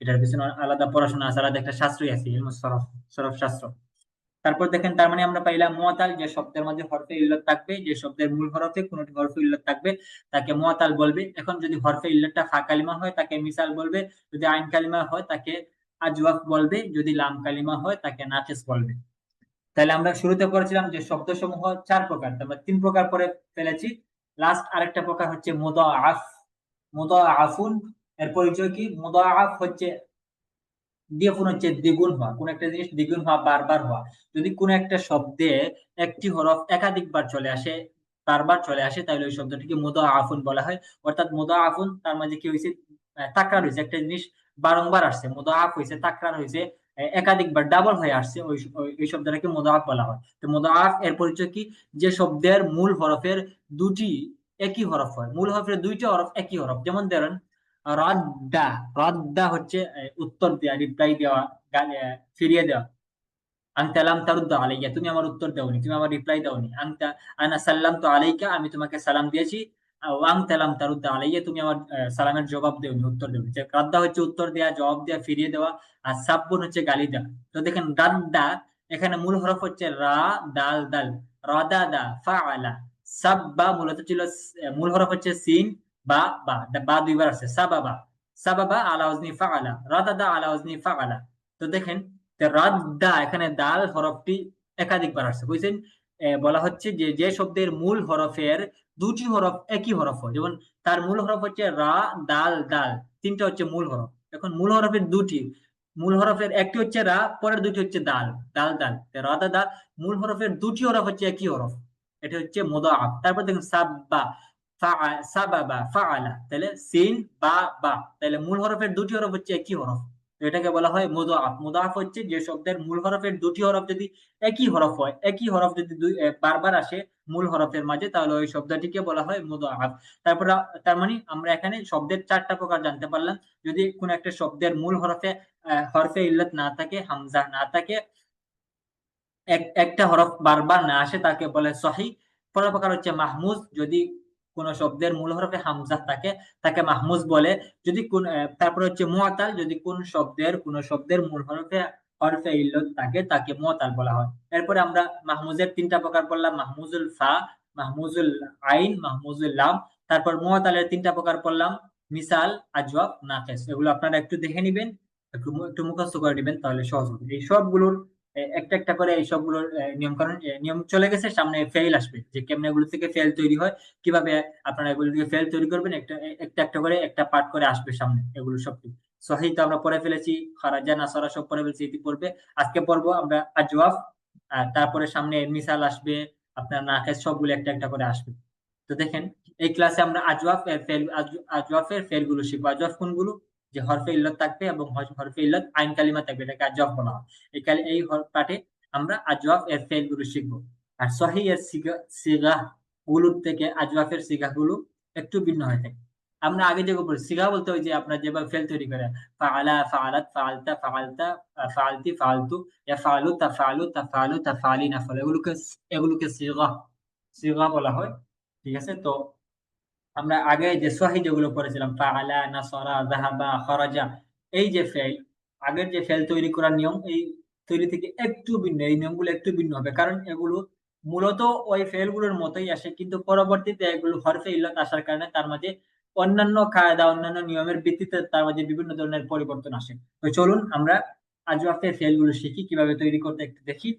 এটার পিছনে আলাদা পড়াশোনা আছে, আলাদা একটা শাস্ত্রই আছে, ইলমুস সরফ, সরফ শাস্ত্র। তারপর দেখেন, তার মানে আমরা পাইলাম মুআতাল, যে শব্দের মধ্যে হরফে ইল্লাত থাকবে, যে শব্দের মূল হরফে কোনটি হরফে ইল্লাত থাকবে তাকে মুআতাল বলবে। এখন যদি হরফে ইল্লাতটা ফা কালিমা হয় তাকে মিসাল বলবে, যদি আইন কালিমা হয় তাকে আজওয়াফ বলবে, যদি লাম কালিমা হয় তাকে নাকিস বলবে। তাহলে আমরা শুরুতে পড়েছিলাম যে শব্দসমূহ ৪ প্রকার, আমরা ৩ প্রকার পরে ফেলেছি। লাস্ট আরেকটা প্রকার হচ্ছে মুদাআফ। মুদাআফুন এর পরিচয় কি? মুদাআফ হচ্ছে দ্বিগুণ, হচ্ছে দ্বিগুণ হওয়া, কোন একটা জিনিস দ্বিগুণ হওয়া, বারবার হওয়া। যদি কোন একটা শব্দে একটি হরফ একাধিকবার চলে আসে, বারবার চলে আসে, তাহলে ওই শব্দটিকে মুদাআফুন বলা হয়। অর্থাৎ মুদাআফুন, তার মাঝে কি হয়েছে? তাকরার হয়েছে, একটা জিনিস বারংবার আসছে, মুদাআফ হয়েছে, তাকরার হয়েছে, একাধিকবার ডাবল হয়ে আসছে, ওই শব্দটাকে মুদাআফ বলা হয়। তো মুদাআফ এর পরিচয় কি? যে শব্দের মূল হরফের দুটি একই হরফ হয়, মূল হরফের দুইটা হরফ একই হরফ। যেমন ধরেন রাদ্দা, রাদ্দা হচ্ছে উত্তর দেওয়া, রিপ্লাই দেওয়া, ফিরিয়ে দেওয়া। আনতা লাম তারুদ্দা আলাইয়া, তুমি আমার উত্তর দাওনি, তুমি আমার রিপ্লাই দাওনি। আনা সাল্লামতু আলাইকা, আমি তোমাকে সালাম দিয়েছি। ওয়া আনতা লাম তারুদ্দা আলাইয়া, তুমি আমার সালামের জবাব দেওনি, উত্তর দেওনি। যে রাদ্দা হচ্ছে উত্তর দেওয়া, জবাব দেওয়া, ফিরিয়ে দেওয়া, আর সাব্বুন হচ্ছে গালি দেওয়া। তো দেখেন রাদ্দা, এখানে মূল হরফ হচ্ছে রা, দাল, দাল, রাদাদা, ফাআলা। সাব্বা মূলত ছিল, মূল হরফ হচ্ছে সিন, বা, বা, বা দুইবার আছে, সাবাবা। সাবাবা আলা ওয়াজনি ফাআলা, রাদাদা আলা ওয়াজনি ফাআলা। তো দেখেন রাদ্দা, এখানে দাল হরফটি একাধিকবার আসছে, বুঝছেন? বলা হচ্ছে যে যে শব্দের মূল হরফের দুটি হরফ একই হরফ হয়, যেমন তার মূল হরফ হচ্ছে রা, দাল, দাল, তিনটা হচ্ছে মূল হরফ। এখন মূল হরফের দুটি, মূল হরফের একটি হচ্ছে রা, পরের দুটি হচ্ছে দাল, দাল দাল, রাদাদা, মূল হরফের দুটি হরফ হচ্ছে একই হরফ, এটা হচ্ছে মুদাআফ। তারপর দেখুন সাব্বা, সাবাবা, ফাআলা, তাহলে সিন বা বা, তাহলে মূল হরফের দুটি হরফ হচ্ছে একই হরফ, তো এটাকে বলা হয় মুদাআফ। মুদাআফ হচ্ছে যে শব্দের মূল হরফের দুটি হরফ যদি একই হরফ হয়, একই হরফ যদি বারবার আসে মূল হরফের মাঝে, তাহলে ওই শব্দটিকে বলা হয় মুদাআফ। তারপর তার মানে আমরা এখানে শব্দের চারটা প্রকার জানতে পারলাম। যদি কোন একটা শব্দের মূল হরফে হরফে ইল্লাত না থাকে, হামজা না থাকে, একটা হরফ বারবার না আসে, তাকে বলে সহিহ। পরের প্রকার হচ্ছে মাহমুজ, যদি কোন শব্দের মূল হরফে হামজা থাকে তাকে মাহমুজ বলে। যদি কোন তারপর হচ্ছে মুআতাল, যদি কোন শব্দের মূল হরফে হরফে ইল্লাত থাকে তাকে মুআতাল বলা হয়। এরপরে আমরা মাহমুজের তিনটা প্রকার পড়লাম, মাহমুজুল ফা, মাহমুজুল আইন, মাহমুজুল লাম। তারপর মুআতালের তিনটা প্রকার পড়লাম, মিসাল, আজওয়াব, নাকিস। এগুলো আপনারা একটু দেখে নিবেন, একটু একটু মুখস্থ করে নিবেন, তাহলে সহজ হবে। এই সবগুলোর একটা একটা করে এই সবগুলোর নিয়মকানুন, নিয়ম চলে গেছে, সামনে ফেল আসবে, যে কেমনে এগুলো থেকে ফেল তৈরি হয়, কিভাবে আপনারা এগুলো থেকে ফেল তৈরি করবেন, একটা একটা একটা করে একটা পার্ট করে আসবে সামনে, এগুলো সব সহিহ তো আমরা পড়ে ফেলেছি, খারাজা, নাসারা সব পড়ে ফেলেছি ইতিপূর্বে। আজকে পড়বো আমরা আজওয়াফ, আর তারপরে সামনে মিসাল আসবে, আপনার নাকিস, সবগুলো একটা একটা করে আসবে। তো দেখেন এই ক্লাসে আমরা আজওয়াফের ফেল গুলো শিখবো। আজওয়াফ কোনগুলো? যে হরফে ইল্লত থাকবে এবং হরফে ইল্লত আইন কালিমা থাকবে, এটাকে আজওয়াফ বলা হয়। এই পাঠে আমরা আজওয়াফ এর ফেল গুলো শিখবো। আর সহিহ এর সিগাহ গুলোর থেকে আজওয়াফের সিগাহ গুলো একটু ভিন্ন হয়ে থাকে। আমরা আগে যেগুলো পড়ি সিগাহ বলতে, ওই যে আপনার যেভাবে ফেল তৈরি করে, ফাআলা, ফাআলাত, ফাআলতা, ফাআলতা, ফাআলতি, ফাআলতু, ইয়াফআলু, তাফআলু, তাফআলু, তাফআলিনা, এগুলোকে সিগাহ সিগাহ বলা হয়। ঠিক আছে? তো আমরা আগে যে সহিহ যেগুলো পড়েছিলাম, ফাআলা, নাসারা, যাহাবা, খরাজা, এই যে ফেল, আগের যে ফেল তৈরি করার নিয়ম, এই তৈরি থেকে একটু ভিন্ন, এই নিয়মগুলো একটু ভিন্ন হবে, কারণ এগুলো মূলত ওই ফেলগুলোর মতোই আসে, কিন্তু পরবর্তীতে এগুলো হরফে ইল্লাত আসার কারণে তার মাঝে অন্যান্য কায়দা, অন্যান্য নিয়মের ভিত্তিতে তার মাঝে বিভিন্ন ধরনের পরিবর্তন আসে। তো চলুন আমরা আজওয়াফের ফেলগুলো শিখি, কিভাবে তৈরি করতে একটু দেখি।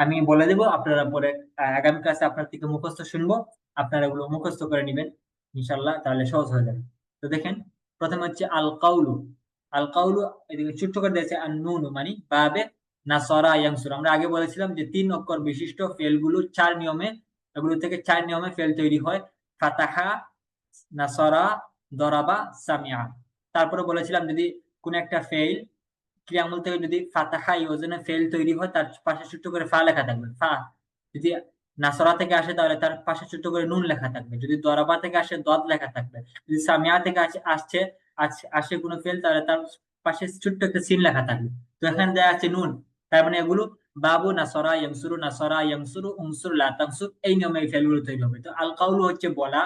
আমি বলে দেবো, আপনারা পরে আগামী ক্লাসে আপনার থেকে মুখস্থ শুনবো, আপনারা এগুলো মুখস্থ করে নিবেন ইনশাল্লাহ, তাহলে সহজ হয়ে যাবে। তো দেখেন প্রথমে হচ্ছে আল কাউলু। আল কাউলু এদিকে ছোট্ট করে দিয়েছে আন নুনু, মানে বাবে নাসরা ইয়ানসুর। আমরা আগে বলেছিলাম যে 3 অক্ষর বিশিষ্ট ফেলগুলো 4 নিয়মে, এগুলো থেকে 4 নিয়মে ফেল তৈরি হয়, ফাতাহা, নাসরা, দরাবা, সামিয়া। তারপরে বলেছিলাম যদি কোন একটা ফেল ক্রিয়ামূল থেকে যদি ফাতাহা এই ওজনে ফেল তৈরি হয়, তার পাশে ছোট্ট করে ফা লেখা থাকবে, ফা। যদি নাসরা থেকে আসে তাহলে তার পাশে ছোট্ট করে নুন লেখা থাকবে, যদি দরাবা থেকে আসে দদ লেখা থাকবে, যদি সামিয়া থেকে আসে কোনো ফেল, তাহলে তার পাশে ছোট্ট একটা সিন লেখা থাকবে। তো এখানে দেয়া আছে নুন, তার মানে এগুলো বাবু নাসরা ইয়ামসুরু, নাসরা ইয়ামসুরু, উনসুর লা তানসুর, এই নিয়মে এই ফেলগুলো তৈরি হবে। তো আল কাউলু হচ্ছে বলা,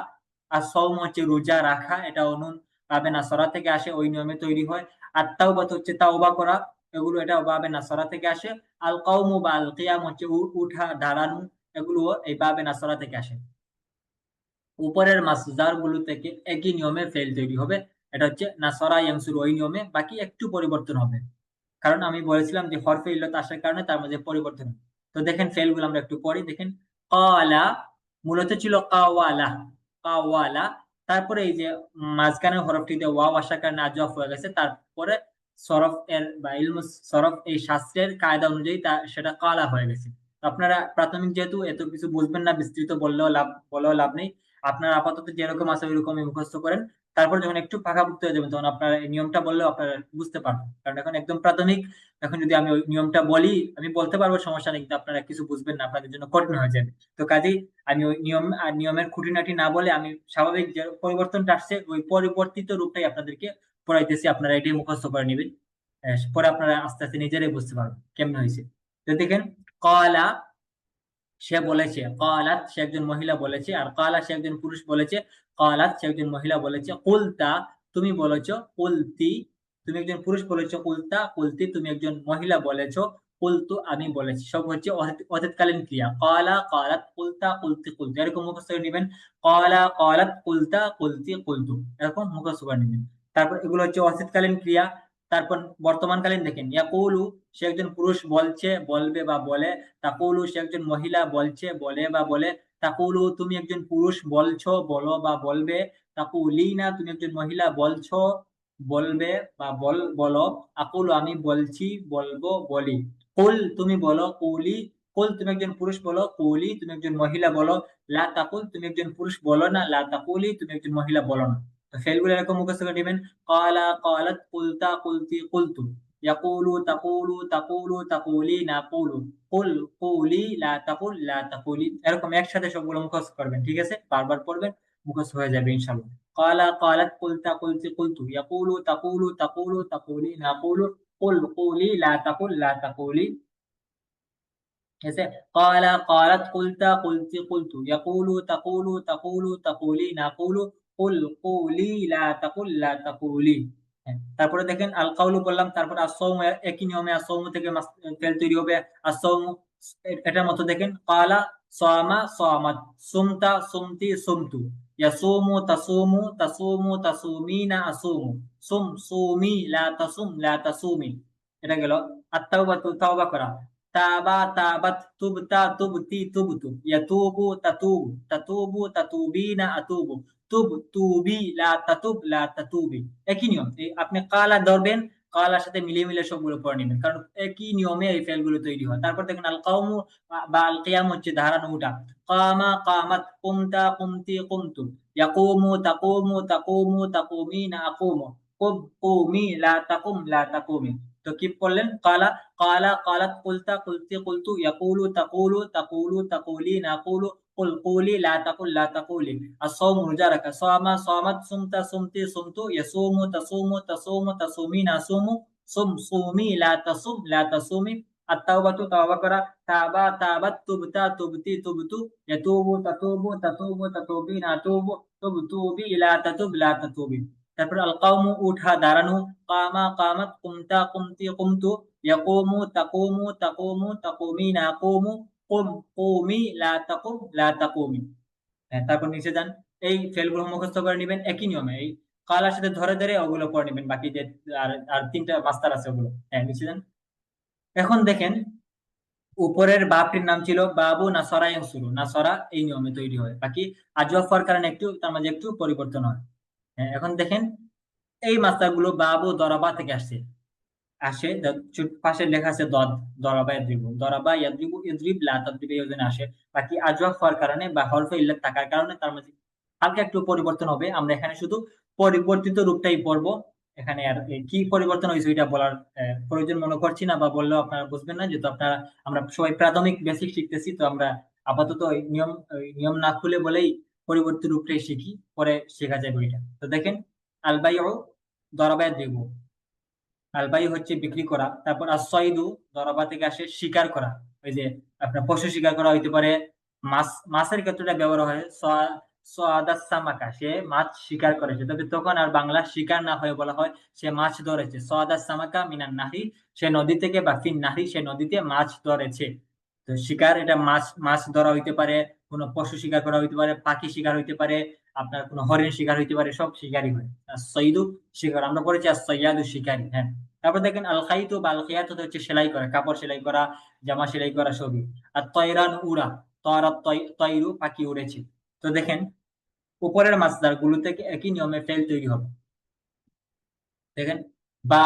আর সওম হচ্ছে রোজা রাখা, এটা নুন বাবে নাসরা থেকে আসে, ওই নিয়মে তৈরি হয়। আর তাওবাত হচ্ছে তাওবা করা, এগুলো এটা বাবে নাসরা থেকে আসে। আল কওমু বা আল কিয়াম হচ্ছে উঠা, দাঁড়ানো, এগুলো এই বাবে নাসরা থেকে আসে। উপরের মাসদার গুলো থেকে একই নিয়মে ফেল তৈরি হবে, এটা হচ্ছে নাসরা ইয়ানসুর, ওই নিয়মে, বাকি একটু পরিবর্তন হবে, কারণ আমি বলেছিলাম যে হরফে ইল্লাত আসার কারণে তার মধ্যে পরিবর্তন হবে। তো দেখেন ফেল গুলো আমরা একটু পড়ি, দেখেন কালা মূলত ছিল কাওয়ালা, কাওয়ালা। তারপরে এই যে মাঝখানে হরফটিতে ওয়াও আসার কারণে আজওয়াফ হয়ে গেছে, তারপরে সরফ এর বা ইলমু সরফ এই শাস্ত্রের কায়দা অনুযায়ী সেটা কালা হয়ে গেছে। তো আপনারা প্রাথমিক যেহেতু এত কিছু বুঝবেন না, বিস্তৃত বললেও লাভ নেই, আপনারা আপাতত যেরকম আছে ওইরকমই মুখস্থ করেন। তারপর যখন একটু পাকাপোক্ত হয়ে যাবেন, তখন আপনারা এই নিয়মটা বললেও আপনারা বুঝতে পারবেন, কারণ এখন একদম প্রাথমিক। এখন যদি আমি ওই নিয়মটা বলি, আমি বলতে পারবো, সমস্যা নেই, কিন্তু আপনারা কিছু বুঝবেন না, আপনাদের জন্য কঠিন হয়ে যাবে। তো কাজেই আমি ওই নিয়ম আর নিয়মের খুঁটিনাটি না বলে, আমি স্বাভাবিক যে পরিবর্তনটা আসছে ওই পরিবর্তিত রূপটাই আপনাদেরকে পড়াইতেছি, আপনারা এটাই মুখস্থ করে নেবেন। পরে আপনারা আস্তে আস্তে নিজেরাই বুঝতে পারবেন কেমন হয়েছে। তো দেখেন কলা, সে বলেছে, কালাত সে একজন মহিলা বলেছে, আর কালা সে একজন পুরুষ বলেছে, কালাত সে একজন মহিলা বলেছে, কুলতা তুমি বলেছো, কুলতি তুমি একজন পুরুষ বলেছো, কুলতা কুলতি তুমি একজন মহিলা বলেছো, কুলতু আমি বলেছি। সব হচ্ছে অতীতকালীন ক্রিয়া, কালা কালাত, কুলতা কুলতি কুলতু, এরকম মুখস্থ করে নেবেন। কালা কালাত, কুলতা কুলতি কুলতু, এরকম মুখস্থ করে নেবেন। তারপর এগুলো হচ্ছে অতীতকালীন ক্রিয়া। তারপর বর্তমানকালীন দেখেন, ইয়াকুলু সে একজন পুরুষ বলছে, বলবে বা বলে। তাকুলু সে একজন মহিলা বলছে, বলে বা বলে। তাকুলু তুমি একজন পুরুষ বলছো, বলো বা বলবে। তাকুলিনা তুমি একজন মহিলা বলছো, বলবে বা বলো। আকুলু আমি বলছি, বলবো, বলি। কুল তুমি বলো, কুলি। কুল তুমি একজন পুরুষ বলো, কুলি তুমি একজন মহিলা বলো। লা তাকুল তুমি একজন পুরুষ বলো না, লা তাকুলি তুমি একজন মহিলা বলো না। তো ফেলগুলো এরকম মুখস্থ করে নেবেন। কালা কালাত, কুলতা কুলতি কুলতু। ইয়াকুলু তাকুলু তাকুলু তাকুলি নাকুলু। কুল কুলি লা তাকুল লা তাকুলি। এরকম একসাথে সবগুলো মুখস্থ করবেন, ঠিক আছে? বারবার পড়বেন, মুখস্থ হয়ে যাবে ইনশাআল্লাহ। কালা কালাত, কুলতা কুলতি কুলতু। ইয়াকুলু তাকুলু তাকুলু তাকুলি নাকুলু। কুল কুলি লা তাকুল লা তাকুলি। जैसे काला कालत कुलता कुलती कुलतु। यकूलु तकूलु तकूलु तकूली नाकुलु। कुल कुली ला तकुल ला तकुली। হ্যাঁ, তারপরে দেখেন আল কাউলু বললাম, তারপর আসসাউমু একই নিয়মে আসসাউমু থেকে ফেল তৈরি হবে। আসসাউমু এটার মতো দেখেন, কালা সামা সামাত, সুমতা সুমতি সুমতু। ইয়াসুমু তাসুমু তাসুমু তাসুমিনা আসুমু। সুম সুমি লা তাসুম লা তাসুমি। এটা গেল। আত-তাওবাতু তাওবা করা। তাবা তাবাত, তুবতা তুবতি তুবতু। ইয়াতুবু তাতুবু তাতুবু তাতুবিনা আতুবু। তুব তুবি লা তাতুব লা তাতুবি। একই নিয়ম, এই আপনি কালা ধরবেন, কালার সাথে মিলিয়ে মিলিয়ে সবগুলো পড়ে নেবেন, কারণ একই নিয়মে এই ফেলগুলো তৈরি হয়। তারপর দেখেন আল কাউমু বা আল কিয়াম হচ্ছে দাঁড়ানো উঠা। কামা কামাত, কুমতা কুমতি কুমতু। ইয়াকুমু তাকুমু তাকুমু তাকুমিনা আকুমু। কুব কুমি লা তাকুম লা তাকুমি। তো কি পড়লেন? কালা কালা কালাত, কুলতা কুলতি কুলতু। ইয়াকুলু তাকুলু তাকুলু তাকুলি নাকুলু। কুল কুলি লা তাকুল লা তাকুলি। আসসাওমু রোজা রাখা। সামা সামাত, সুমতা সুমতি সুমতু। ইয়াসুমু তাসুমু তাসুমু তাসুমিনা আসুমু। সুম সুমি লা তাসুম লা তাসুমি। আত-তাওবাতু তাওবা করা। তাবা তাবাত, তুবতা তুবতি তুবতু। ইয়াতুবু তাতুবু তাতুবু তাতুবিনা আতুবু। তুবতুবি লা তাতুব লা তাতুবি। তারপর আল কাউমু উঠা দাঁড়ানো। কামা কামাত, কুমতা কুমতি কুমতু। ইয়াকুমু তাকুমু তাকুমু তাকুমিনা আকুমু। কুম কুমি লা তাকুম লা তাকুমি। হ্যাঁ, তারপর নিচে যান। এই ফেলগুলো মুখস্থ করে নেবেন একই নিয়মে। এই কালার সাথে ধরে ধরে ওগুলো পড়ে নেবেন, বাকি যে আর আর তিনটা মাস্টার আছে ওগুলো। হ্যাঁ, নিচে যান। এখন দেখেন, উপরের বাপটির নাম ছিল বাবু নাসরা ইয়ানসুরু। নাসরা এই নিয়মে তৈরি হয়, বাকি আজওয়াফ হওয়ার কারণে একটু তার মাঝে একটু পরিবর্তন হয়। হ্যাঁ, এখন দেখেন এই মাস্টার গুলো বাবু দরাবা থেকে আসছে। আসে পাশে লেখা আছে দদ। দরাবা ইয়াদ্রিবু, দরাবা ইয়াদ্রিবু ইদ্রিব লা তাদ্রিব এই ওজনে আসে। বাকি আজওয়াফ হওয়ার কারণে বা হরফে ইল্লাত থাকার কারণে তার মধ্যে হালকা একটু পরিবর্তন হবে। আমরা এখানে শুধু পরিবর্তিত রূপটাই পড়বো। এখানে আর কি পরিবর্তন হয়েছে ওইটা বলার প্রয়োজন মনে করছি না, বা বললেও আপনারা বুঝবেন না, যেহেতু আপনারা আমরা সবাই প্রাথমিক বেসিক শিখতেছি। তো আমরা আপাতত ওই নিয়ম না খুলে বলেই পরিবর্তিত রূপটাই শিখি, পরে শেখা যাবে ওইটা। তো দেখেন, আলবাইউ দরাবা ইয়াদ্রিবু। আলবাই হচ্ছে বিক্রি করা। তারপর আসসাইদু দরাবা থেকে আসে শিকার করা। ওই যে আপনার পশু শিকার করা হইতে পারে। মাছের ক্ষেত্রে ব্যবহার হয় সাদাস সামাকা, সে মাছ শিকার করেছে। তবে তখন আর বাংলা শিকার না হয়ে বলা হয় সে মাছ ধরেছে। সাদাস সামাকা মিনান নাহি, সে নদী থেকে, বা ফিন নাহি সে নদীতে মাছ ধরেছে। তো শিকার এটা মাছ মাছ ধরা হইতে পারে, কোনো পশু শিকার করা হইতে পারে, পাখি শিকার হইতে পারে, আপনার কোনো হরিণ শিকার হইতে পারে, সব শিকারই হয়। আর সৈদু শিকার আমরা পড়েছি, আর সৈয়াদু শিকারী। হ্যাঁ, তারপর দেখেন আল খাইতু বা আল খিয়াতু হচ্ছে সেলাই করা, কাপড় সেলাই করা, জামা সেলাই করা সবই। আর তয়রান উড়া। তয়রাত তয়রু পাখি উড়েছে। তো দেখেন উপরের মাসদার গুলো থেকে একই নিয়মে ফেল তৈরি হবে। দেখেন, বা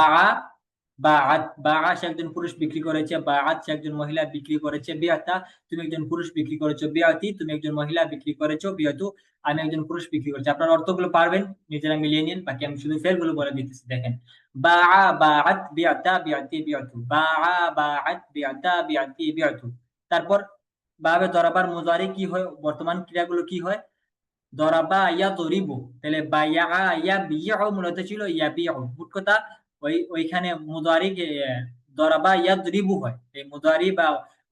বাআত, বাআ সে একজন পুরুষ বিক্রি করেছে। বাআত সে একজন মহিলা বিক্রি করেছে। বিআতা তুমি একজন পুরুষ বিক্রি করেছো। বিআতি তুমি একজন মহিলা বিক্রি করেছো। বিআতু আমি একজন পুরুষ বিক্রি করেছি। আপনারা অর্থগুলো পারবেন, নিজেরা মিলিয়ে নিন, বাকি আমি শুধু ফেল গুলো বলে দিতেছি। দেখেন, বাআ বাআত বিআতা বিআতি বিআতু। বাআ বাআত বিআতা বিআতি বিআতু। তারপর বাবে দরাবার মুজারি কি হয়, বর্তমান ক্রিয়াগুলো কি হয়? দরাবা ইয়া দরিবু, তাহলে বাইয়া ইয়া বিয়াউ মূলত ছিল ইয়া বিয়াউ। মোট কথা ওইখানে মুদারি দরাবা ইয়া দরিবু হয়। এই মুদারি বা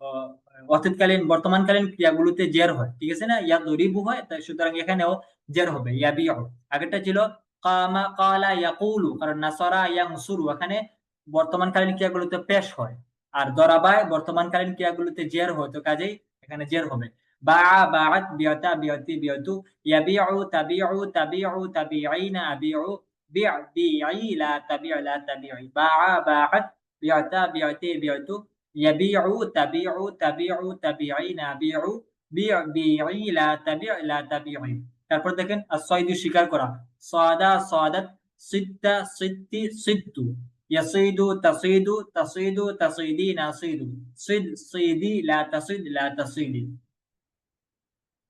আহ, অতীতকালীন বর্তমানকালীন ক্রিয়াগুলোতে জের হয়, ঠিক আছে না? ইয়া দরিবু হয়, তাই সুতরাং এখানেও জের হবে ইয়া বিয়াউ। আগেরটা ছিল কামা কালা ইয়াকুলু, কারণ নাসারা ইয়ানসুরু এখানে বর্তমানকালীন ক্রিয়াগুলোতে পেশ হয়। আর দরাবায় বর্তমানকালীন ক্রিয়াগুলোতে জের হয়, তো কাজেই এখানে জের হবে। বাআ বাআত বিআতা বিআতি বিআতু। ইয়াবিউ তাবিউ তাবিউ তাবিঈনা আবিউ। بع بيعي لا تبيع لا تبيعي باع باعت بعت بعتي بعت يبيع تبيع تبيع تبيعي نبيع بيع بيعي لا تبيع لا تبيعي তারপর দেখেন আসসাইদু শিকার করা সাদা সাদাত সিদ্দা সিদ্দি সিদ্দু ইয়াসিদু তাসিদু তাসিদু তাসিদি নাসিদু সিদ সিদি লা তাসিদ লা তাসিদি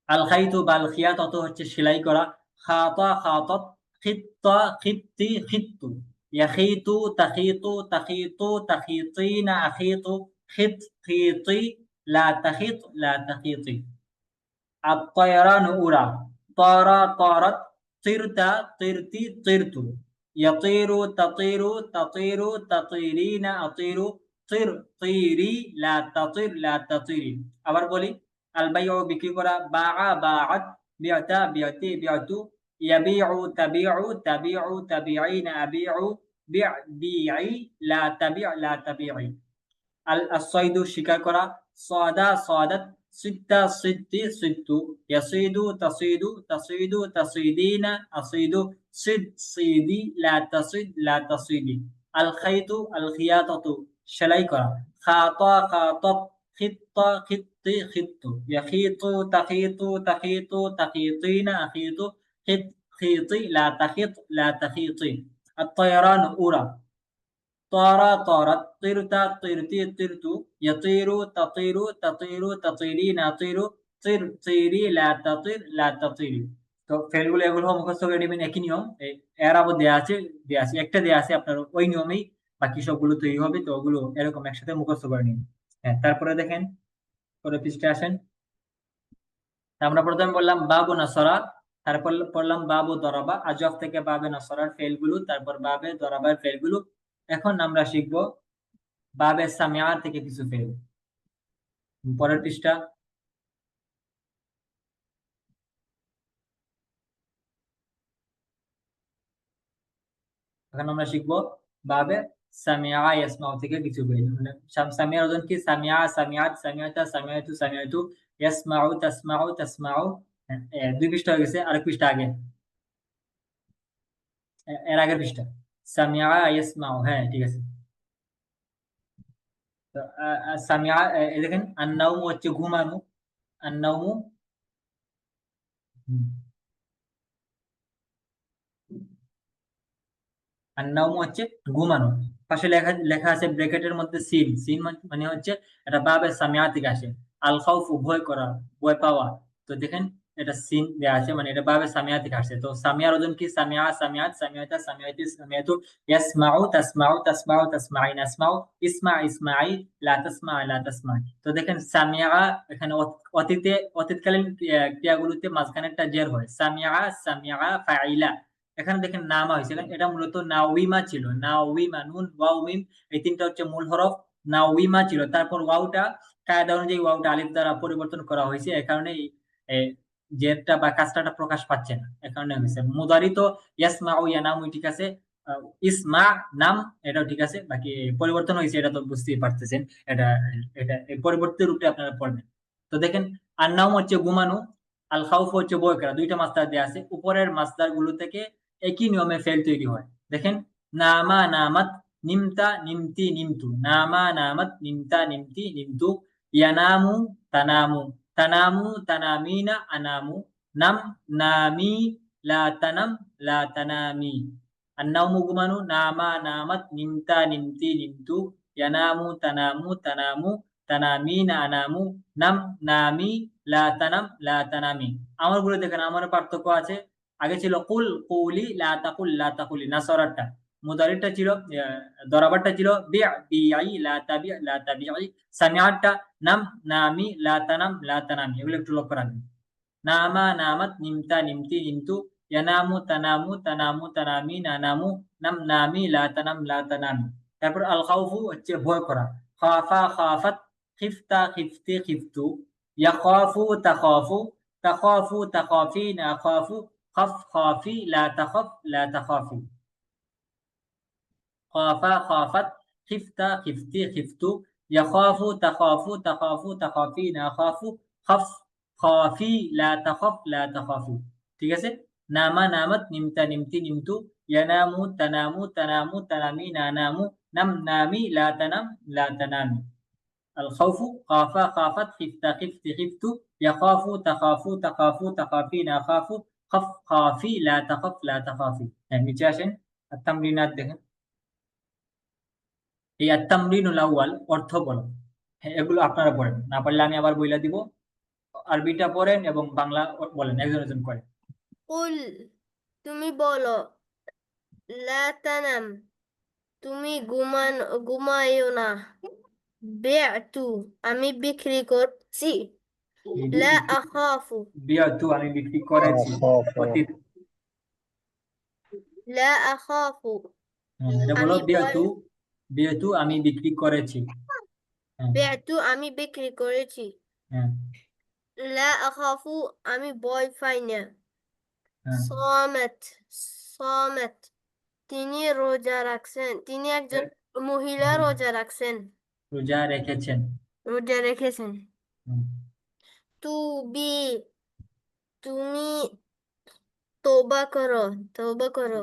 আল খাইতু বাল খিয়াতত হচ্ছে সেলাই করা খাতা খাতাত খিত্তা খিত্তি খিত্তু ইয়াখিতু তাখিতু তাখিতু তাখিতিনা আখিতু খিত খিতি লা তাখিত লা তাখিতি الطيران أورا طار طارت طرت طرتي طرت يطير تطير تطير تطيرين أطير طير طيري لا تطير لا تطيري আবার বলি البيع বিক্রি করা باع باعت بعت بعتي بعت يبيع تبيع تبيع تبيعين أبيع بيع بيعي لا تبيع لا تبيعي الصيد শিকার করা صاد صادت ستة ست ست يصيد تصيد تصيد تصيدين أصيد صد صيدي لا تصيد لا تصيدي الخيط الخياطة সেলাই করা خاطا خاطت خط خط خط يخيط تخيط تخيط تخيطين أخيط خط خيطي لا تخيط لا تخيطي الطيران أورا طار طارت طرت طرتي طرت يطير تطير تطير تطيرين أطير طير طيري لا تطير لا تطيري তো ফেলগুলো এগুলো মুখস্থ করে নেবেন একই নিয়ম এরাবও দেয়া আছে একটা দেয়া আছে আপনার ওই নিয়মেই বাকি সবগুলো তৈরি হবে তো ওগুলো এরকম একসাথে মুখস্থ করে নিন হ্যাঁ তারপরে দেখেন পরে পৃষ্ঠে আসেন আমরা প্রথমে বললাম বাবু নাসরা তারপর পড়লাম বাবু দরাবা আজফ থেকে বাবে নাসরার ফেলগুলো তারপর বাবে দরাবার ফেলগুলো এখন আমরা শিখব বাবে সামিয়া থেকে কিছু ফেল পরের পৃষ্ঠা এখন আমরা শিখব বাবে সামিয়া ইয়াসমাউ থেকে কিছু ফেল মানে সামিয়ার ওজন কি সামিয়া সামিয়াত সামিয়াতা সামিয়াতু সামিয়াতু ইয়াসমাউ তাসমাউ তাসমাউ দুই পৃষ্ঠা হয়ে গেছে আরেক পৃষ্ঠা আগে এর আগের পৃষ্ঠা সামিয়া ইয়াসমাউ হ্যাঁ ঠিক আছে সামিয়া দেখেন আন্নাউমু হচ্ছে ঘুমানো আন্নাউমু আন্নাউমু হচ্ছে ঘুমানো পাশে লেখা লেখা আছে ব্র্যাকেটের মধ্যে সিন সিন মানে হচ্ছে এটা বাবে সামিয়া থেকে আসে আল খাউফু ভয় করা ভয় পাওয়া তো দেখেন এটা সিন দেয়া আছে মানে এটা বাবে সামিয়া থেকে আসছে তো সামিয়ার ওজন কি সামিয়া সামিয়াত সামিয়াতা সামিয়াতি সামিয়াতু ইয়াসমাউ তাসমাউ তাসমাউ তাসমাইন আসমাউ ইসমা ইসমাই লা তাসমা লা তাসমাই তো দেখেন সামিয়া এখানে অতীতকালীন ক্রিয়াগুলোতে মাঝখানে একটা জের হয় সামিয়া সামিয়া ফাইলা এখানে দেখেন নামা হয়েছে এটা মূলত নাউইমা ছিল নাউইমা নুন ওয়াও মিম এই তিনটা হচ্ছে মূল হরফ নাউইমা ছিল তারপর ওয়াওটা কায়দা অনুযায়ী ওয়াওটা আলিফ দ্বারা পরিবর্তন করা হয়েছে এই কারণে জেরটা বা কাসরাটা প্রকাশ পাচ্ছে না এই কারণে হয়েছে মুদারি তো ইয়াসমাউ ইয়ানামু ঠিক আছে ইসমা নাম এটাও ঠিক আছে বাকি পরিবর্তন হয়েছে এটা তো বুঝতেই পারতেছেন এটা এটা পরিবর্তিত রূপে আপনারা পড়বেন তো দেখেন আন্নাউম হচ্ছে ঘুমানো আল খাউফ হচ্ছে ভয় করা দুইটা মাসদার দেয়া আছে উপরের মাসদার গুলো থেকে একই নিয়মে ফেল তৈরি হয় দেখেন নামা নামাত নিমতা নিমতি নিমতু নামা নামাত নিমতা নিমতি নিমতু ইয়ানামু তানামু তানামু তানামিনা আনামু নাম নামি লা তানাম লা তানামি আন্নাউমু ঘুমানো নামা নামাত নিমতা নিমতি নিমতু ইয়ানামু তানামু তানামু তানামিনা আনামু নাম নামি লা তানাম লা তানামি আমার গুলো দেখেন আমার পার্থক্য আছে আগে ছিল কুল কুলি লা তাকুল লা তাকুলি নাসরাতটা মুদারিটা ছিল দরাবারটা ছিল বিআ বিআই লা তাবি লা তাবিআই সামিআতটা নাম নামি লা তানাম লা তানামি এগুলো একটু লক্ষ্য রাখবেন নামা নামাত নিমতা নিমতি নিমতু ইয়ানামু তানামু তানামু তানামি নানামু নাম নামি লা তানাম লা তানামি তারপর আল খাউফু হচ্ছে ভয় করা খাফা খাফাত খিফতা খিফতি খিফতু ইয়াখাফু তাখাফু তাখাফু তাখাফিনা আখাফু خف خافي لا تخف لا تخافي خافا خافت خفت خفتي خفت يخاف تخاف تخاف تخافين أخاف خف خافي لا تخف لا تخافي ঠিক আছে নামা নামাত নিমতা নিমতি নিমতু ইয়ানামু তানামু তানামু তানামি নানামু নাম নামি লা তানাম লা তানামি। আল খাউফু খাফা খাফাত খিফতা খিফতি খিফতু ইয়াখাফু তাখাফু তাখাফু তাখাফি নাখাফু খাফ খাফি লা তাখাফ লা তাখাফি। হ্যাঁ, নিচে আসেন, তামরিনাত দেখেন। এই আত-তামরিনুল আউয়াল অর্থ বলো। হ্যাঁ, এগুলো আপনারা পড়েন, না পারলে আমি আবার বইলা দিব। আরবিটা পড়েন এবং বাংলা বলেন, একজন একজন করে। কুল, তুমি বলো। লা তানাম, তুমি ঘুমাইও না। বিআতু, আমি বিক্রি করছি। লা আখাফু, বিয়াতু, আমি বিক্রি করেছি। অতীত। লা আখাফু, হ্যাঁ, এটা বলো, আমি বিয়াতু। বিয়াতু, আমি বিক্রি করেছি। হ্যাঁ, বিআতু, আমি বিক্রি করেছি। হ্যাঁ, লা আখাফু, আমি ভয় পাই না। হ্যাঁ। সামাত, সামাত, তিনি রোজা রাখছেন। তিনি একজন মহিলা রোজা রাখছেন, রোজা রেখেছেন। রোজা রেখেছেন। হুম। তুবি, তুমি তওবা করো, তওবা করো।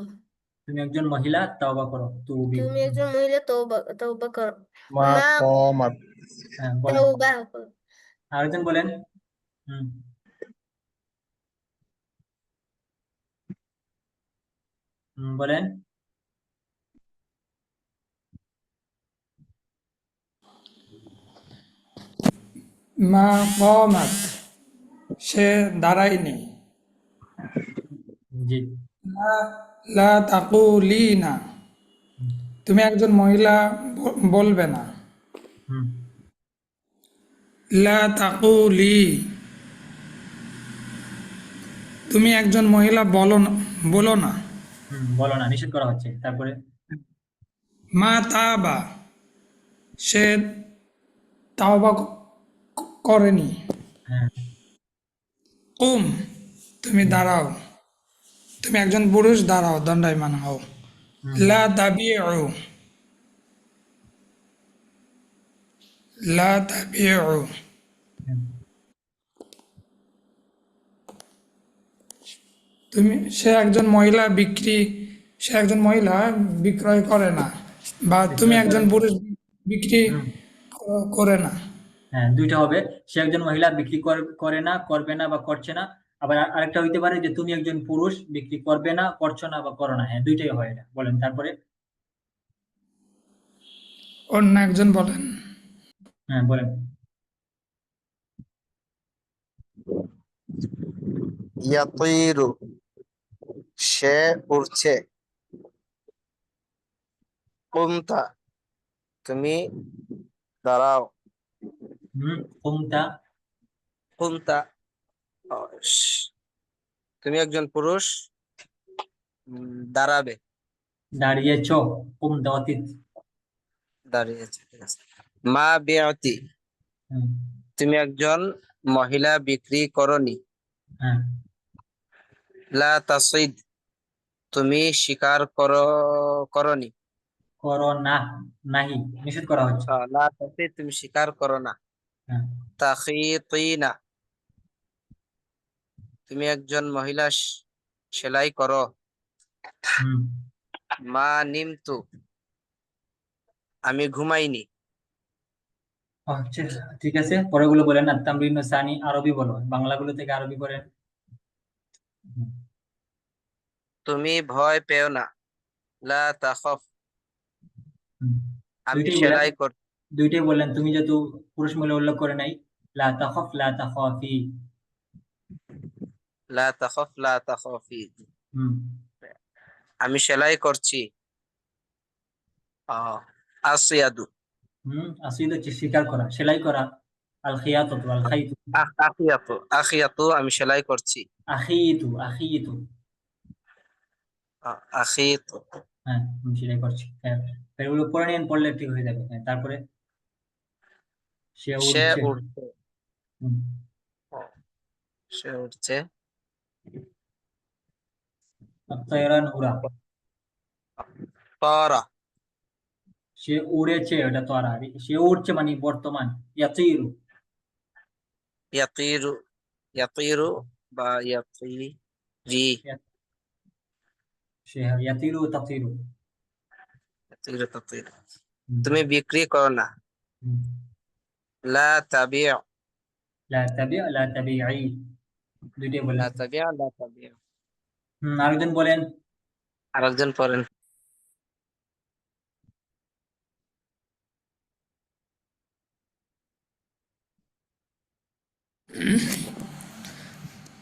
তুমি একজন মহিলা, তওবা করো। তুবি। তুমি একজন মহিলা, তওবা তওবা করো। মা মা কমাত, হ্যাঁ, বলেন, তওবা করো। আরেকজন বলেন। হুম, বলেন। মা কমাত, সে দাঁড়ায়নি। জি। লা লা তাকুলিনা, হুম, তুমি একজন মহিলা বলবে না। হুম, লা তাকুলি, তুমি একজন মহিলা বলো না। বলো না, নিষেধ করা হচ্ছে। তারপরে মা তাবা, সে তাওবা করেনি। হ্যাঁ, কুম, তুমি হুম, দাঁড়াও। তুমি একজন পুরুষ, দাঁড়াও, দণ্ডায়মান হও। হুম, লা তাবিউ, লা তাবিউ, হুম। সে একজন মহিলা বিক্রয় করে না, বা তুমি বিক্রয় করে একজন না। পুরুষ বিক্রি হুম, করে না। হ্যাঁ, দুইটা হবে। সে একজন মহিলা বিক্রি করে না, করবে না বা করছে না। আবার আরেকটা হইতে পারে যে তুমি একজন পুরুষ বিক্রি করবে না, করছো না বা করো না। হ্যাঁ, দুইটাই হয় এটা। বলেন তারপরে। অন্য একজন বলেন। হ্যাঁ, বলেন। ইয়াতিরু, সে উড়ছে। কুমতা, তুমি দাঁড়াও। কুমতা, কুমতা, তুমি একজন পুরুষ দাঁড়াবে। দাঁড়িয়েছ। কুমতা অতীত। দাঁড়িয়েছে, ঠিক আছে। মা বিআতি, হুম, তুমি একজন মহিলা বিক্রি করনি। হ্যাঁ, লা তাসিদ, তুমি শিকার করনি। করো না, নাহি, নিষেধ করা হচ্ছে। লা তাসিদ, তুমি শিকার করো না। হ্যাঁ, তাখিতিনা, তুমি একজন মহিলা সেলাই করো। হুম। মা নিমতু, আমি ঘুমাইনি। আচ্ছা, ঠিক আছে, পরেরগুলো বলেন। আর তামরিন সানি আরবি বলো, বাংলাগুলো থেকে আরবি করেন। হুম, তুমি ভয় পেও না। লা তাখফ, হুম। আমি দুইটাই বলেন, সেলাই কর। দুইটাই বললেন। তুমি যেহেতু পুরুষ মহিলা উল্লেখ করে নাই, লা তাখফ লা তাখাফি। লা তাখফ লা তাখফি, হুম, আমি সেলাই করছি। আসিয়াদু, আসিদ হচ্ছে স্বীকার করা, সেলাই করা। আল খিয়াতু আল খাইতু। আখিয়াতু, আখিয়াতু, আমি সেলাই করছি। আখিতু আখিতু। আখিতু, হ্যাঁ, আমি সেলাই করছি। হ্যাঁ, এগুলো পড়ে নিন, পড়লে ঠিক হয়ে যাবে। হ্যাঁ, তারপরে সে সে উঠছে। উঠছে। হুম, সে উঠছে। আত্তায়রান উড়া। তরা, সে উড়েছে, ওটা তো আর সে উড়ছে মানে বর্তমান। ইয়াতিরু। ইয়াতিরু, ইয়াতিরু বা ইয়াতিরি, সে ইয়াতিরু তাতিরু। তুমি বিক্রি করো না। লা তাবি লা তাবি লা তাবিঈ, দুইটাই বলেন। লা তাবি লা তাবি। আরেকজন বলেন। আরেকজন পড়েন।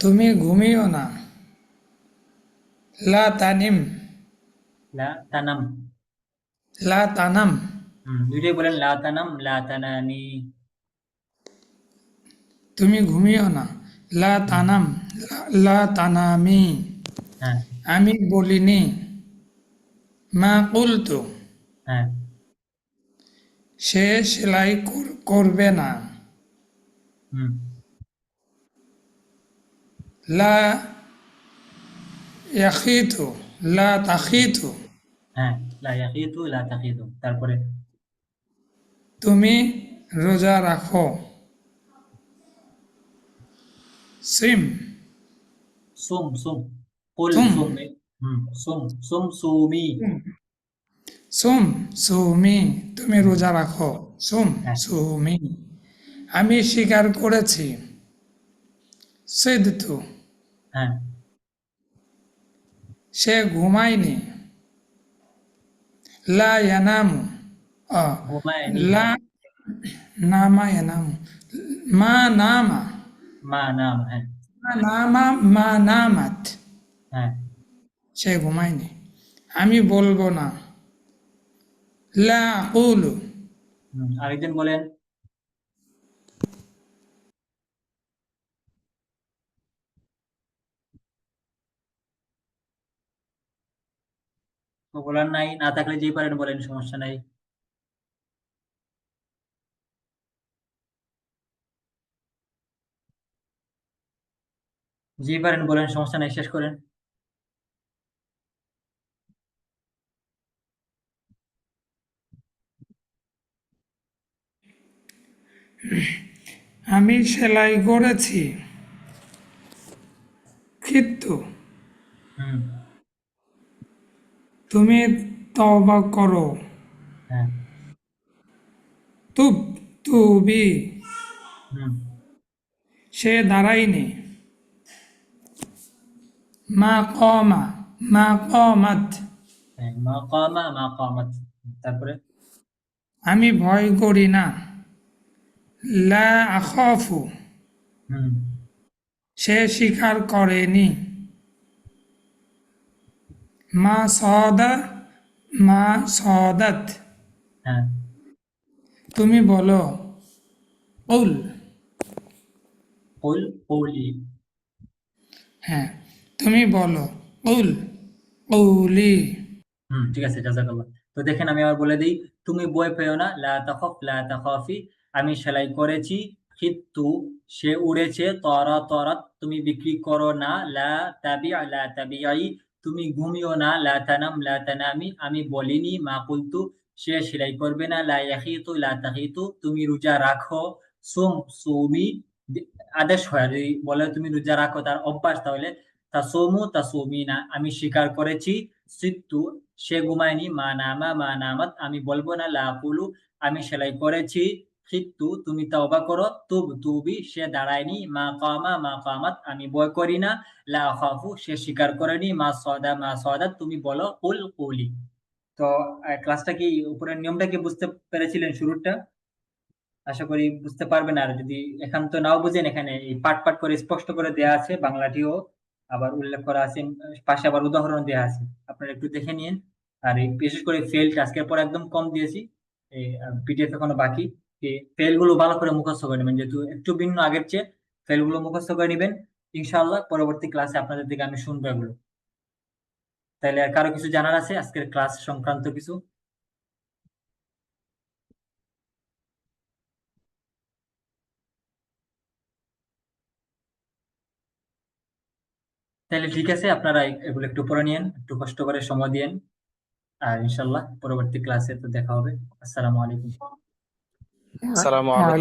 তুমি ঘুমিও না। লা তানিম। লা তানাম। লা তানাম। দুইটাই বলেন, লা তানাম লা তানামি। তুমি ঘুমিও না। লা তানাম। লা তানামি। হ্যাঁ আমি বলিনি। মা কুলতু। হ্যাঁ সে সেলাই করবে না। হুম লা ইয়াখিতু। লা তাখিতু। হ্যাঁ, লা ইয়াকিতু লা তাকিতু। তারপরে তুমি রোজা রাখো। সিম। সুম সুম, কুল তুম। সুম। সুম সুম সুমি। সুম সুমি। তুমি রোজা রাখো। সুম হ্যাঁ সুমি। আমি স্বীকার করেছি। সিদতু। হ্যাঁ, সে ঘুমায়নি। লা ইয়ানামু। ঘুমায়নি। লা নামা ইয়ানামু। মা নামা। মা নাম। হ্যাঁ মা নামা মা নামাত। হ্যাঁ, সে ঘুমায়নি। আমি বলবো না। লা আকুলু। আরেকজন বলেন। তো বলার নাই, না থাকলে যেই পারেন বলেন, সমস্যা নাই। যেই পারেন বলেন, সমস্যা নাই, শেষ করেন। আমি সেলাই করেছি। খিত্তু। হুম তুমি তওবা করো। হ্যাঁ তুব তুবি। হুম সে দাঁড়ায়নি। মা কমা মা কমাত। হ্যাঁ, মা কামা মা কামাত। তারপরে আমি ভয় করি না। লা আখাফু। হুম সে স্বীকার করেনি। মা সদা মা সদাত। হ্যাঁ, তুমি বলো। উল। কুল কুলি। হ্যাঁ, তুমি বলো। উল উলি। ঠিক আছে, জাযাকাল্লাহ। তো দেখেন, আমি আবার বলে দিই। তুমি ভয় পেও না, লা তাখাফ লা তাখাফি। আমি সেলাই করেছি। খিত্তু, সে উড়েছে। তরা তরাত, তুমি বিক্রি করো না। লা তাবি লা তাবিআই, তুমি ঘুমিও না। লা তানাম লা তানামি, আমি বলিনি। মা কুলতু, সে সেলাই করবে না। লা ইয়াখিতু লা তাখিতু, তুমি রোজা রাখো। সুম সুমি, আদেশ হয়, যদি বলে তুমি রোজা রাখো, তার অভ্যাস, তাহলে তাসুমু তাসুমিনা, আমি স্বীকার করেছি। সিত্তু, সে ঘুমায়নি। মা নামা মা নামাত, আমি বলবো না। লা আকুলু, আমি সেলাই করেছি। খিত্তু, তুমি তওবা করো। তুব তুবি, সে দাঁড়ায়নি। মা কামা মা কামাত, আমি ভয় করি না। লা আখাফু, সে স্বীকার করেনি। মা সদা মা সদাত, তুমি বলো। কুল কুলি। তো ক্লাসটা কি, উপরের নিয়মটা কি বুঝতে পেরেছিলেন শুরুটা? আশা করি বুঝতে পারবেন। আর যদি এখান তো নাও বুঝেন, এখানে এই পাট পাট করে স্পষ্ট করে দেয়া আছে, বাংলাটিও আবার উল্লেখ করা আছে, পাশে আবার উদাহরণ দেয়া আছে, আপনারা একটু দেখে নিন। আর এই বিশেষ করে ফেল, আজকের পর একদম কম দিয়েছি। এই পিডিএফ এখনো বাকি। ফেল গুলো ভালো করে মুখস্থ করে নেবেন, যেহেতু একটু ভিন্ন আগের চেয়ে। ফেল গুলো মুখস্থ করে নেবেন। ইনশাআল্লাহ পরবর্তী ক্লাসে আপনাদের থেকে আমি শুনবো এগুলো। তাহলে আর কারো কিছু জানার আছে আজকের ক্লাস সংক্রান্ত কিছু? তাহলে ঠিক আছে, আপনারা এগুলো একটু পড়ে নিন, একটু কষ্ট করে সময় দিন। আর ইনশাল্লাহ পরবর্তী ক্লাসে তো দেখা হবে। আসসালামু আলাইকুম। আসসালামু আলাইকুম।